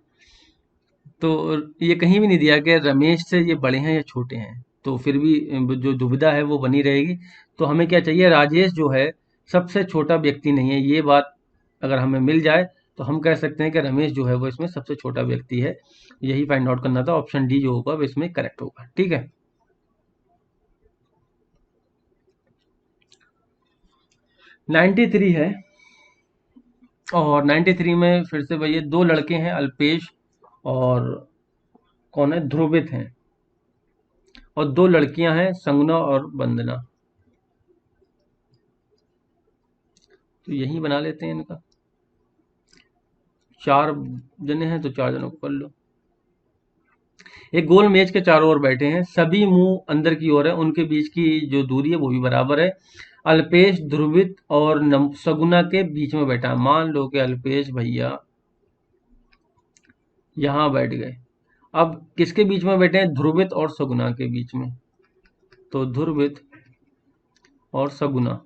तो ये कहीं भी नहीं दिया कि रमेश से ये बड़े हैं या छोटे हैं, तो फिर भी जो दुविधा है वो बनी रहेगी। तो हमें क्या चाहिए, राजेश जो है सबसे छोटा व्यक्ति नहीं है। ये बात अगर हमें मिल जाए तो हम कह सकते हैं कि रमेश जो है वो इसमें सबसे छोटा व्यक्ति है। यही फाइंड आउट करना था। ऑप्शन डी जो होगा वो इसमें करेक्ट होगा। ठीक है, 93 है, और 93 में फिर से भैया दो लड़के हैं, अल्पेश और कौन है, ध्रुवित हैं, और दो लड़कियां हैं, संगना और वंदना। तो यही बना लेते हैं इनका। चार जने हैं तो चार जनों को कर लो। एक गोल मेज के चारों ओर बैठे हैं, सभी मुंह अंदर की ओर है, उनके बीच की जो दूरी है वो भी बराबर है। अल्पेश ध्रुवित और सगुना के बीच में बैठा है। मान लो कि अल्पेश भैया यहां बैठ गए। अब किसके बीच में बैठे हैं, ध्रुवित और सगुना के बीच में। तो ध्रुवित और सगुना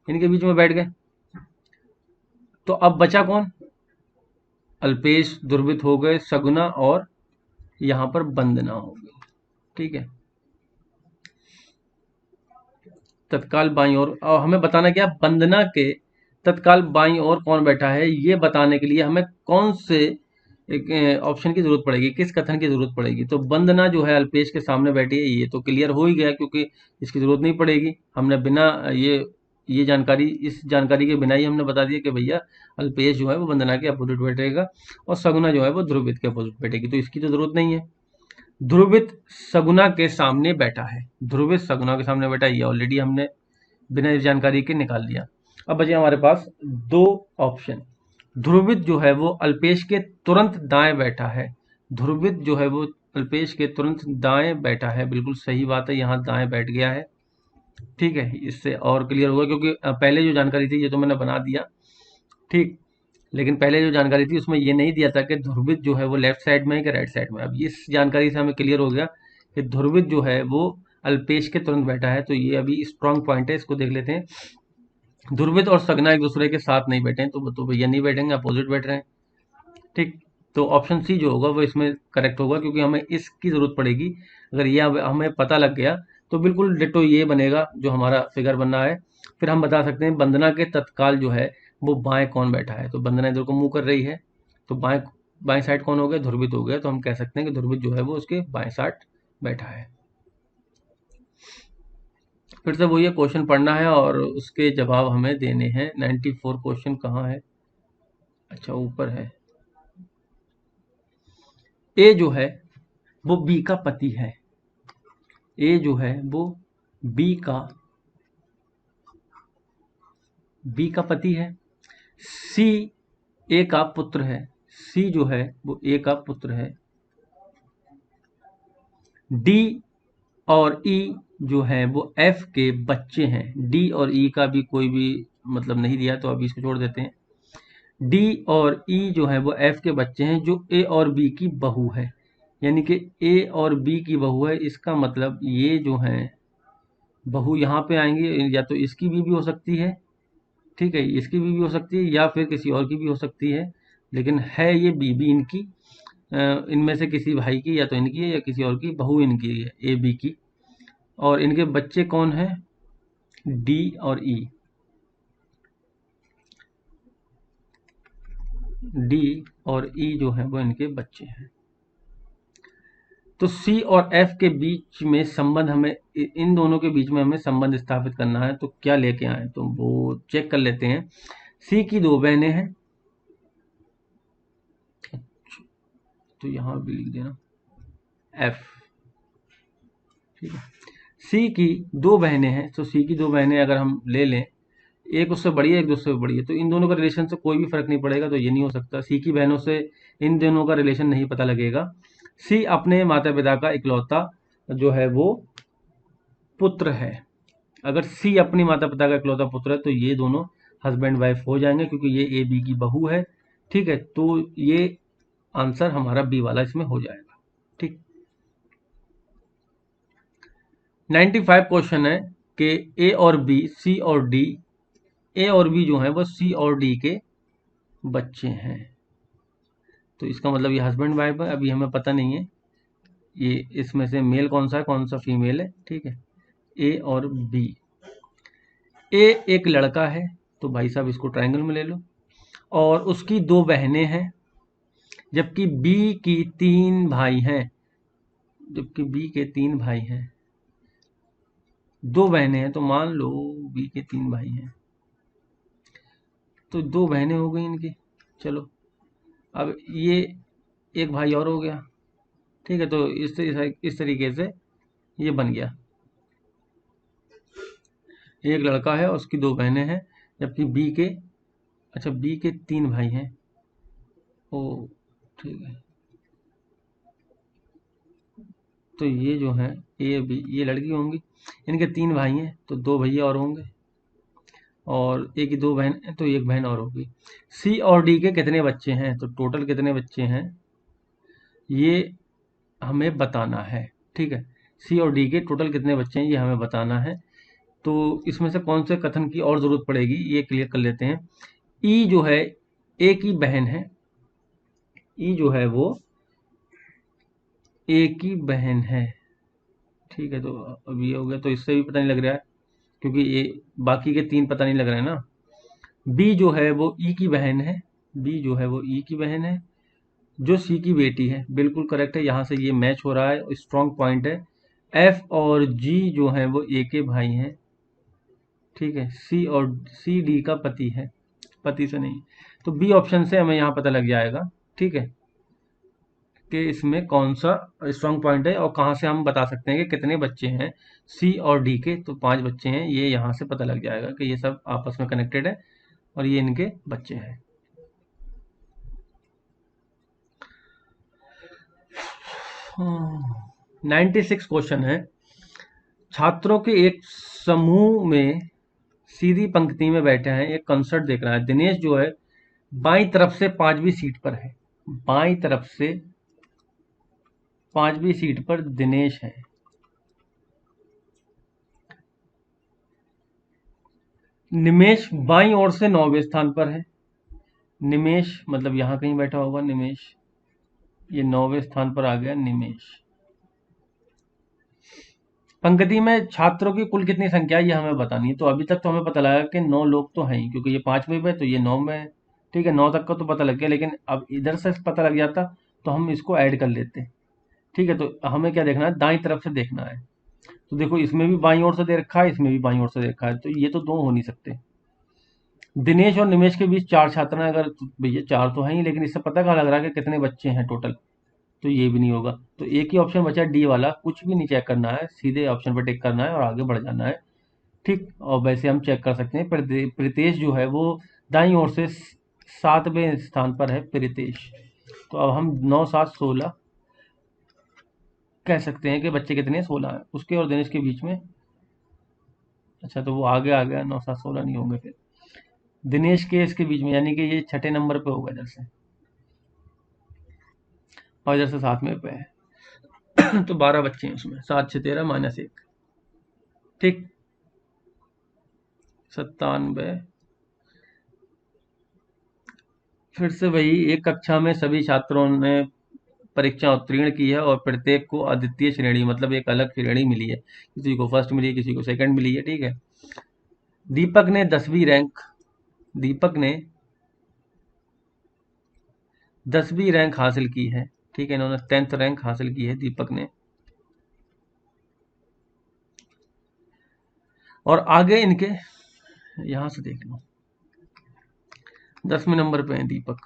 इनके बीच में बैठ गए। तो अब बचा कौन, अल्पेश ध्रुवित हो गए, सगुना और यहां पर वंदना हो गई। ठीक है, तत्काल बाईं ओर, और हमें बताना क्या, वंदना के तत्काल बाईं ओर कौन बैठा है ये बताने के लिए हमें कौन से एक ऑप्शन की जरूरत पड़ेगी, किस कथन की जरूरत पड़ेगी। तो वंदना जो है अल्पेश के सामने बैठी है, ये तो क्लियर हो ही गया क्योंकि इसकी जरूरत नहीं पड़ेगी। हमने बिना ये जानकारी, इस जानकारी के बिना ही हमने बता दिया कि भैया अल्पेश जो है वो वंदना के अपोजिट बैठेगा और सगुना जो है वो ध्रुवित के अपोजिट बैठेगी, तो इसकी तो जरूरत नहीं है। ध्रुवित सगुना के सामने बैठा है, ध्रुवित सगुना के सामने बैठा है, ये ऑलरेडी हमने बिना इस जानकारी के निकाल लिया। अब बचे हमारे पास दो ऑप्शन। ध्रुवित जो है वो अल्पेश के तुरंत दाएं बैठा है। ध्रुवित जो है वो अल्पेश के तुरंत दाएं बैठा है, बिल्कुल सही बात है, यहाँ दाएं बैठ गया है। ठीक है, इससे और क्लियर होगा क्योंकि पहले जो जानकारी थी ये तो मैंने बना दिया। ठीक, लेकिन पहले जो जानकारी थी उसमें ये नहीं दिया था कि ध्रुवित जो है वो लेफ्ट साइड में है कि राइट साइड में। अब इस जानकारी से हमें क्लियर हो गया कि ध्रुवित जो है वो अल्पेश के तुरंत बैठा है, तो ये अभी स्ट्रॉन्ग पॉइंट है, इसको देख लेते हैं। ध्रुवित और सगना एक दूसरे के साथ नहीं बैठे हैं, तो भैया नहीं बैठेंगे, अपोजिट बैठ रहे हैं। ठीक, तो ऑप्शन सी जो होगा वो इसमें करेक्ट होगा क्योंकि हमें इसकी जरूरत पड़ेगी। अगर ये हमें पता लग गया तो बिल्कुल डिटो ये बनेगा जो हमारा फिगर बनना है। फिर हम बता सकते हैं वंदना के तत्काल जो है वो बाएं कौन बैठा है। तो वंदना इधर को मुंह कर रही है, तो बाएं बाएं साइड कौन हो गया, ध्रुवित हो गया। तो हम कह सकते हैं कि ध्रुवित जो है वो उसके बाएं साइड बैठा है। फिर से वो ये क्वेश्चन पढ़ना है और उसके जवाब हमें देने हैं। 94 क्वेश्चन कहाँ है, अच्छा ऊपर है। ए जो है वो बी का पति है। ए जो है वो बी का पति है। सी ए का पुत्र है, सी जो है वो ए का पुत्र है। डी और ई जो है वो एफ के बच्चे हैं। डी और ई का भी कोई भी मतलब नहीं दिया, तो अभी इसको छोड़ देते हैं। डी और ई जो है वो एफ के बच्चे हैं, जो ए और बी की बहू है। यानी कि ए और बी की बहू है, इसका मतलब ये जो है बहू यहाँ पे आएंगे, या तो इसकी भी हो सकती है, ठीक है, इसकी भी हो सकती है, या फिर किसी और की भी हो सकती है, लेकिन है ये बीबी इनकी, इनमें से किसी भाई की, या तो इनकी है या किसी और की, बहू इनकी है ए बी की। और इनके बच्चे कौन हैं? डी और ई। डी और ई जो है वो इनके बच्चे हैं। तो सी और एफ के बीच में संबंध, हमें इन दोनों के बीच में हमें संबंध स्थापित करना है, तो क्या लेके आए, तो वो चेक कर लेते हैं। सी की दो बहनें हैं, तो यहां भी लिख देना एफ, ठीक है। सी की दो बहनें हैं, तो सी की दो बहनें अगर हम ले लें, एक उससे बड़ी है, एक दूसरे से बड़ी है, तो इन दोनों का रिलेशन से कोई भी फर्क नहीं पड़ेगा, तो ये नहीं हो सकता। सी की बहनों से इन दोनों का रिलेशन नहीं पता लगेगा। सी अपने माता पिता का इकलौता जो है वो पुत्र है। अगर सी अपनी माता पिता का इकलौता पुत्र है, तो ये दोनों हस्बैंड वाइफ हो जाएंगे, क्योंकि ये ए बी की बहू है, ठीक है। तो ये आंसर हमारा बी वाला इसमें हो जाएगा, ठीक। 95 क्वेश्चन है कि ए और बी, सी और डी, ए और बी जो है वो सी और डी के बच्चे हैं। तो इसका मतलब ये हस्बैंड वाइफ है, अभी हमें पता नहीं है ये इसमें से मेल कौन सा है, कौन सा फीमेल है, ठीक है। ए और बी, ए एक लड़का है, तो भाई साहब इसको ट्रायंगल में ले लो, और उसकी दो बहनें हैं, जबकि बी की तीन भाई हैं, जबकि बी के तीन भाई हैं, दो बहनें हैं, तो मान लो बी के तीन भाई हैं, तो दो बहनें हो गई इनकी। चलो, अब ये एक भाई और हो गया, ठीक है। तो इस तरीके से ये बन गया, एक लड़का है और उसकी दो बहनें हैं, जबकि बी के, अच्छा बी के तीन भाई हैं, ओ ठीक है। तो ये जो है ए बी, ये लड़की होंगी, इनके तीन भाई हैं, तो दो भैया और होंगे, और एक की दो बहन है, तो एक बहन और होगी। सी और डी के कितने बच्चे हैं, तो टोटल कितने बच्चे हैं ये हमें बताना है, ठीक है। सी और डी के टोटल कितने बच्चे हैं ये हमें बताना है। तो इसमें से कौन से कथन की और ज़रूरत पड़ेगी, ये क्लियर कर लेते हैं। ई जो है ए की बहन है, ई जो है वो ए की बहन है, ठीक है। तो अब ये हो गया, तो इससे भी पता नहीं लग रहा है, क्योंकि ये बाकी के तीन पता नहीं लग रहे हैं ना। बी जो है वो ई की बहन है, बी जो है वो ई की बहन है, जो सी की बेटी है, बिल्कुल करेक्ट है, यहाँ से ये मैच हो रहा है, स्ट्रॉन्ग पॉइंट है। एफ और जी जो है वो ए के भाई हैं, ठीक है। सी डी का पति है, पति से नहीं, तो बी ऑप्शन से हमें यहाँ पता लग जाएगा, ठीक है, कि इसमें कौन सा स्ट्रॉन्ग पॉइंट है, और कहाँ से हम बता सकते हैं कि कितने बच्चे हैं सी और डी के। तो 5 बच्चे हैं, ये यहाँ से पता लग जाएगा कि ये सब आपस में कनेक्टेड है, और ये इनके बच्चे हैं। हाँ, 96 क्वेश्चन है। छात्रों के एक समूह में सीधी पंक्ति में बैठे हैं, एक कंसर्ट देख रहा है। दिनेश जो है बाईं तरफ से 5वीं सीट पर है, बाईं तरफ से 5वीं सीट पर दिनेश है। निमेश बाईं ओर से 9वें स्थान पर है। निमेश मतलब यहाँ कहीं बैठा होगा निमेश, ये 9वें स्थान पर आ गया निमेश। पंक्ति में छात्रों की कुल कितनी संख्या है ये हमें बतानी है। तो अभी तक तो हमें पता लगा कि 9 लोग तो हैं ही, क्योंकि ये 5वीं पे, तो ये 9 में है, ठीक है। 9 तक का तो पता लग गया, लेकिन अब इधर से पता लग जाता तो हम इसको ऐड कर लेते, ठीक है। तो हमें क्या देखना है, दाईं तरफ से देखना है। तो देखो, इसमें भी बाईं ओर से दे रखा है, इसमें भी बाईं ओर से दे रखा है, तो ये तो दो हो नहीं सकते। दिनेश और निमेश के बीच 4 छात्र हैं, अगर तो भैया 4 तो हैं ही, लेकिन इससे पता कहाँ लग रहा है कि कितने बच्चे हैं टोटल, तो ये भी नहीं होगा। तो एक ही ऑप्शन बचा डी वाला, कुछ भी नहीं चेक करना है, सीधे ऑप्शन पर टिक करना है और आगे बढ़ जाना है, ठीक। और वैसे हम चेक कर सकते हैं, प्रीतेश जो है वो दाईं ओर से 7वें स्थान पर है प्रीतेश। तो अब हम 9 7 16 कह सकते हैं कि बच्चे कितने 16 हैं उसके और दिनेश के बीच में। अच्छा तो वो आगे आ गया, 9 7 16 नहीं होंगे फिर दिनेश के इसके बीच में, यानी कि ये छठे नंबर पे होगा इधर से, और इधर से 7वें पे है। तो 12 बच्चे हैं उसमें, 7 6 13 -1, ठीक। 97। फिर से वही, एक कक्षा में सभी छात्रों ने परीक्षा उत्तीर्ण की है और प्रत्येक को अद्वितीय श्रेणी, मतलब एक अलग श्रेणी मिली है, किसी को फर्स्ट मिली है, किसी को सेकंड मिली है, ठीक है। दीपक ने 10वीं रैंक हासिल की है, ठीक है। इन्होंने 10th रैंक हासिल की है दीपक ने। और आगे इनके यहां से देख लो, 10वें नंबर पे है दीपक,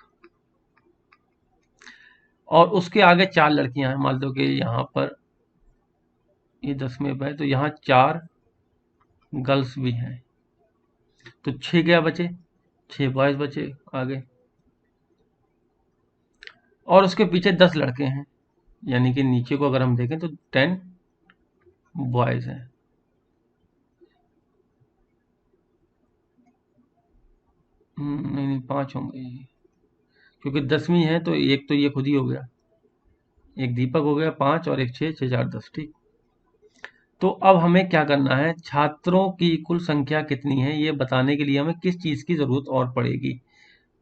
और उसके आगे 4 लड़कियां हैं। मान लो कि यहाँ पर ये 10वें पे है, तो यहाँ 4 गर्ल्स भी हैं, तो 6 क्या बचे, 6 बॉयज बचे आगे। और उसके पीछे 10 लड़के हैं, यानी कि नीचे को अगर हम देखें तो 10 बॉयज हैं। नहीं नहीं 5 होंगे, क्योंकि 10वीं है तो एक तो ये खुद ही हो गया, एक दीपक हो गया 5 और एक 6 6 4 10, ठीक। तो अब हमें क्या करना है, छात्रों की कुल संख्या कितनी है ये बताने के लिए हमें किस चीज़ की ज़रूरत और पड़ेगी।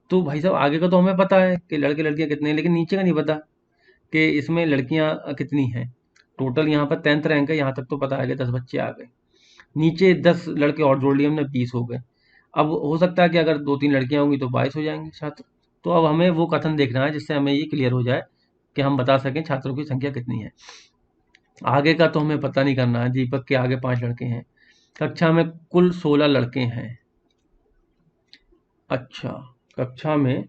तो भाई साहब आगे का तो हमें पता है कि लड़के लड़कियां कितने हैं, लेकिन नीचे का नहीं पता कि इसमें लड़कियां कितनी हैं। टोटल यहाँ पर 10th रैंक है, यहाँ तक तो पता है कि 10 बच्चे आ गए, नीचे 10 लड़के और जोड़ लिए हमने, 20 हो गए। अब हो सकता है कि अगर 2 3 लड़कियां होंगी तो 22 हो जाएंगे छात्र। तो अब हमें वो कथन देखना है जिससे हमें ये क्लियर हो जाए कि हम बता सकें छात्रों की संख्या कितनी है। आगे का तो हमें पता नहीं करना है, दीपक के आगे 5 लड़के हैं, कक्षा में कुल 16 लड़के हैं। अच्छा, कक्षा में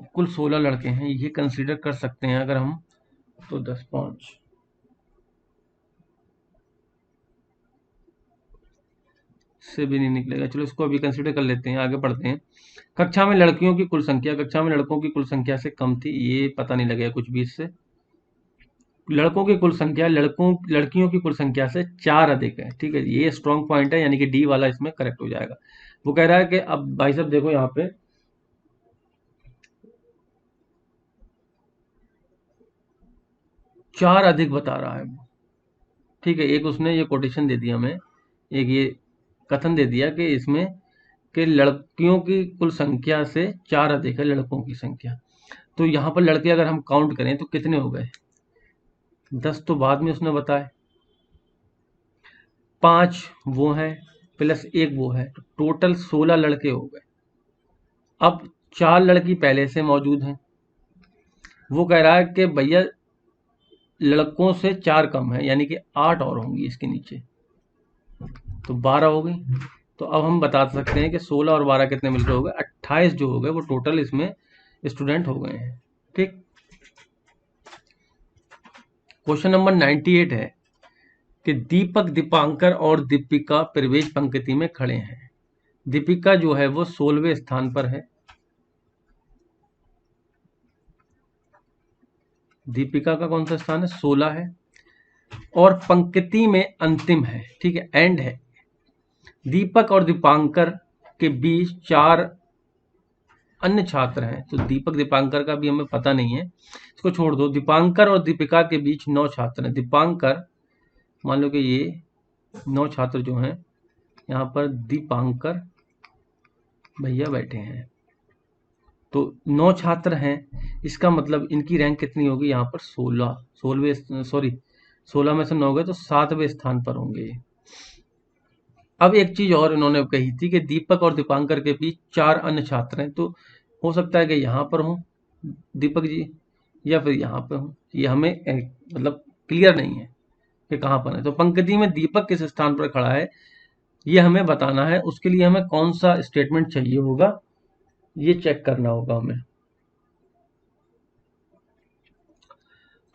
कुल 16 लड़के हैं, ये कंसीडर कर सकते हैं अगर हम, तो 10 5 से भी नहीं निकलेगा। चलो इसको अभी कंसीडर कर लेते हैं, आगे बढ़ते हैं। कक्षा में लड़कियों की कुल संख्या, कक्षा में लड़कों की कुल संख्या से कम थी, ये पता नहीं लगेगा कुछ भी इससे। लड़कों की कुल संख्या लड़कियों की कुल संख्या से 4 अधिक है, ठीक है। ये स्ट्रॉन्ग पॉइंट है, यानी कि डी वाला इसमें करेक्ट हो जाएगा। वो कह रहा है कि अब भाई साहब देखो यहाँ पे 4 अधिक बता रहा है वो, ठीक है। एक उसने ये कोटेशन दे दिया हमें, एक ये कथन दे दिया कि इसमें कि लड़कियों की कुल संख्या से 4 अधिक है लड़कों की संख्या। तो यहाँ पर लड़के अगर हम काउंट करें तो कितने हो गए, 10 तो बाद में उसने बताया, 5 वो हैं प्लस 1 वो है, तो टोटल 16 लड़के हो गए। अब 4 लड़की पहले से मौजूद हैं, वो कह रहा है कि भैया लड़कों से 4 कम है, यानी कि 8 और होंगी इसके नीचे, तो 12 हो गई। तो अब हम बता सकते हैं कि 16 और 12 कितने मिलकर हो गए, 28 जो हो गए वो टोटल इसमें स्टूडेंट हो गए हैं, ठीक। क्वेश्चन नंबर 98 है कि दीपक दीपांकर और दीपिका प्रवेश पंक्ति में खड़े हैं। दीपिका जो है वो 16वें स्थान पर है, दीपिका का कौन सा स्थान है, 16 है, और पंक्ति में अंतिम है, ठीक है, एंड है। दीपक और दीपांकर के बीच 4 अन्य छात्र हैं, तो दीपक दीपांकर का भी हमें पता नहीं है, इसको छोड़ दो। दीपांकर और दीपिका के बीच 9 छात्र हैं। दीपांकर, मान लो कि ये 9 छात्र जो हैं, यहाँ पर दीपांकर भैया बैठे हैं, तो 9 छात्र हैं, इसका मतलब इनकी रैंक कितनी होगी, यहाँ पर 16 में से 9 गए तो 7वें स्थान पर होंगे। अब एक चीज और इन्होंने कही थी कि दीपक और दीपांकर के बीच 4 अन्य छात्र हैं, तो हो सकता है कि यहाँ पर हो दीपक जी, या फिर यहाँ पे हो, ये हमें मतलब क्लियर नहीं है कि कहाँ पर है। तो पंक्ति में दीपक किस स्थान पर खड़ा है ये हमें बताना है, उसके लिए हमें कौन सा स्टेटमेंट चाहिए होगा ये चेक करना होगा हमें।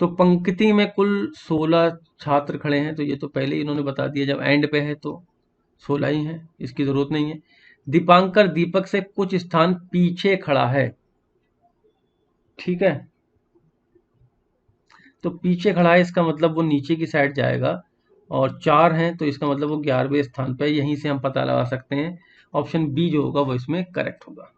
तो पंक्ति में कुल 16 छात्र खड़े हैं, तो ये तो पहले ही इन्होंने बता दिया, जब एंड पे है तो 16 ही हैं, इसकी जरूरत नहीं है। दीपांकर दीपक से कुछ स्थान पीछे खड़ा है। ठीक है, तो पीछे खड़ा है इसका मतलब वो नीचे की साइड जाएगा, और 4 हैं तो इसका मतलब वो 11वें स्थान पे है। यहीं से हम पता लगा सकते हैं। ऑप्शन बी जो होगा वो इसमें करेक्ट होगा।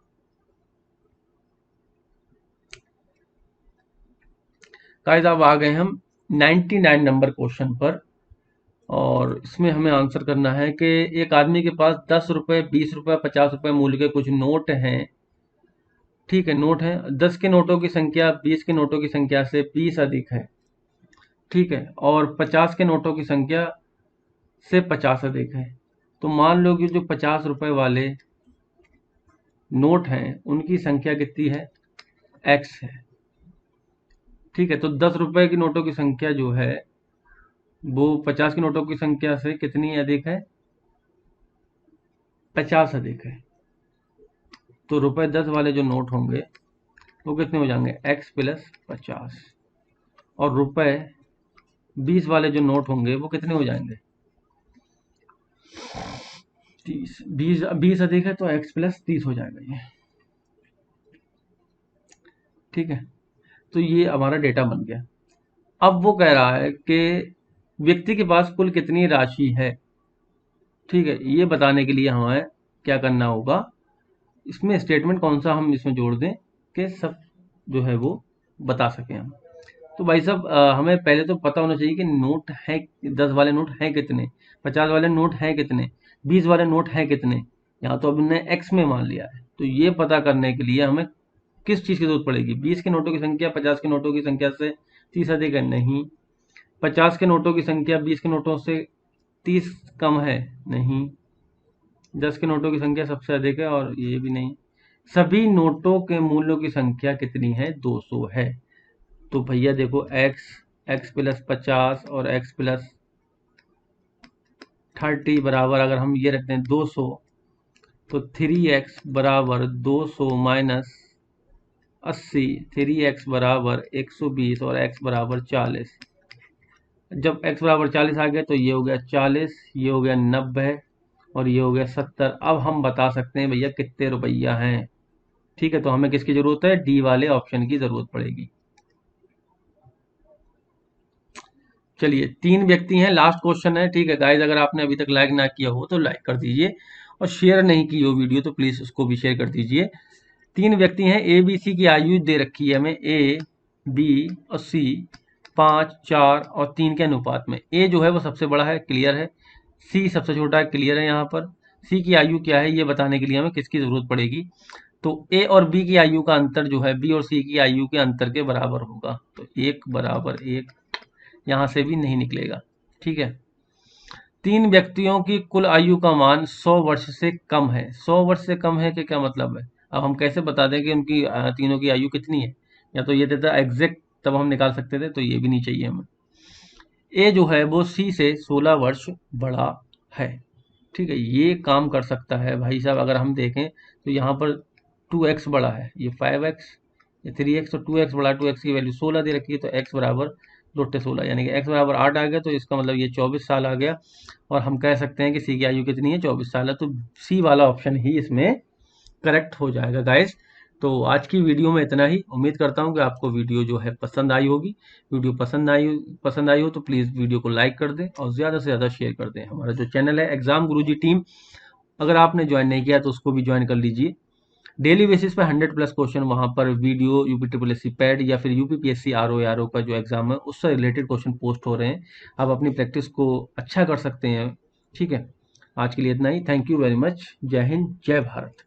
गाइस अब आ गए हम 99 नंबर क्वेश्चन पर, और इसमें हमें आंसर करना है कि एक आदमी के पास 10 रुपए, 20 रुपए, 50 रुपए मूल्य के कुछ नोट हैं। ठीक है, नोट हैं। 10 के नोटों की संख्या 20 के नोटों की संख्या से 20 अधिक है। ठीक है, और 50 के नोटों की संख्या से 50 अधिक है। तो मान लो कि जो 50 रुपए वाले नोट हैं उनकी संख्या कितनी है, एक्स है। ठीक है, तो 10 रुपए की नोटों की संख्या जो है वो 50 के नोटों की संख्या से कितनी अधिक है, 50 अधिक है। तो रुपए 10 वाले जो नोट होंगे वो कितने हो जाएंगे, एक्स प्लस 50। और रुपए 20 वाले जो नोट होंगे वो कितने हो जाएंगे, 30। 20 अधिक है तो एक्स प्लस 30 हो जाएगा ये। ठीक है, तो ये हमारा डेटा बन गया। अब वो कह रहा है कि व्यक्ति के पास कुल कितनी राशि है। ठीक है, ये बताने के लिए हमें क्या करना होगा, इसमें स्टेटमेंट कौन सा हम इसमें जोड़ दें कि सब जो है वो बता सकें हम। तो भाई साहब हमें पहले तो पता होना चाहिए कि नोट है, 10 वाले नोट हैं कितने, 50 वाले नोट हैं कितने, 20 वाले नोट हैं कितने। यहाँ तो अब हमने एक्स में मान लिया है, तो ये पता करने के लिए हमें किस चीज़ की जरूरत पड़ेगी, 20 के नोटों की संख्या 50 के नोटों की संख्या से 30 अधिक है, नहीं। 50 के नोटों की संख्या 20 के नोटों से 30 कम है, नहीं। 10 के नोटों की संख्या सबसे अधिक है, और ये भी नहीं। सभी नोटों के मूल्यों की संख्या कितनी है, 200 है। तो भैया देखो एक्स, एक्स प्लस 50 और एक्स प्लस 30 बराबर, अगर हम ये रखते हैं 200, तो 3x बराबर 200 माइनस 80, 3x बराबर 120 और x बराबर 40। जब x बराबर 40 आ गया तो ये हो गया 40, ये हो गया 90 और ये हो गया 70। अब हम बता सकते हैं भैया कितने रुपया हैं। ठीक है, तो हमें किसकी जरूरत है, डी वाले ऑप्शन की जरूरत पड़ेगी। चलिए 3 व्यक्ति हैं, लास्ट क्वेश्चन है। ठीक है गाइज, अगर आपने अभी तक लाइक ना किया हो तो लाइक कर दीजिए, और शेयर नहीं की हो वीडियो तो प्लीज उसको भी शेयर कर दीजिए। 3 व्यक्ति हैं, ए बी सी की आयु दे रखी है हमें, ए बी और सी 5, 4 और 3 के अनुपात में। ए जो है वो सबसे बड़ा है, क्लियर है। सी सबसे छोटा है, क्लियर है। यहाँ पर सी की आयु क्या है ये बताने के लिए हमें किसकी जरूरत पड़ेगी, तो ए और बी की आयु का अंतर जो है बी और सी की आयु के अंतर के बराबर होगा। तो 1 बराबर 1 यहाँ से भी नहीं निकलेगा। ठीक है, 3 व्यक्तियों की कुल आयु का मान 100 वर्ष से कम है। 100 वर्ष से कम है कि क्या मतलब है, अब हम कैसे बता दें कि उनकी तीनों की आयु कितनी है। या तो ये देता एग्जैक्ट, तब हम निकाल सकते थे, तो ये भी नहीं चाहिए हमें। ए जो है वो सी से 16 वर्ष बड़ा है। ठीक है, ये काम कर सकता है भाई साहब। अगर हम देखें तो यहाँ पर 2x बड़ा है, ये 5x, ये 3x, और 2x बड़ा, 2x की वैल्यू 16 दे रखी है, तो x बराबर 2×16 यानी कि x बराबर 8 आ गया, तो इसका मतलब ये 24 साल आ गया। और हम कह सकते हैं कि सी की आयु कितनी है, 24 साल है। तो सी वाला ऑप्शन ही इसमें करेक्ट हो जाएगा गाइस। तो आज की वीडियो में इतना ही। उम्मीद करता हूँ कि आपको वीडियो जो है पसंद आई होगी। वीडियो पसंद आई हो तो प्लीज़ वीडियो को लाइक कर दें और ज़्यादा से ज़्यादा शेयर कर दें। हमारा जो चैनल है एग्जाम गुरुजी टीम, अगर आपने ज्वाइन नहीं किया तो उसको भी ज्वाइन कर लीजिए। डेली बेसिस पे 100+ क्वेश्चन वहाँ पर video, UP triple S C pad या फिर यूपीपीएससी आरओ का जो एग्जाम है उससे रिलेटेड क्वेश्चन पोस्ट हो रहे हैं। आप अपनी प्रैक्टिस को अच्छा कर सकते हैं। ठीक है, आज के लिए इतना ही। Thank you very much. जय हिंद, जय भारत।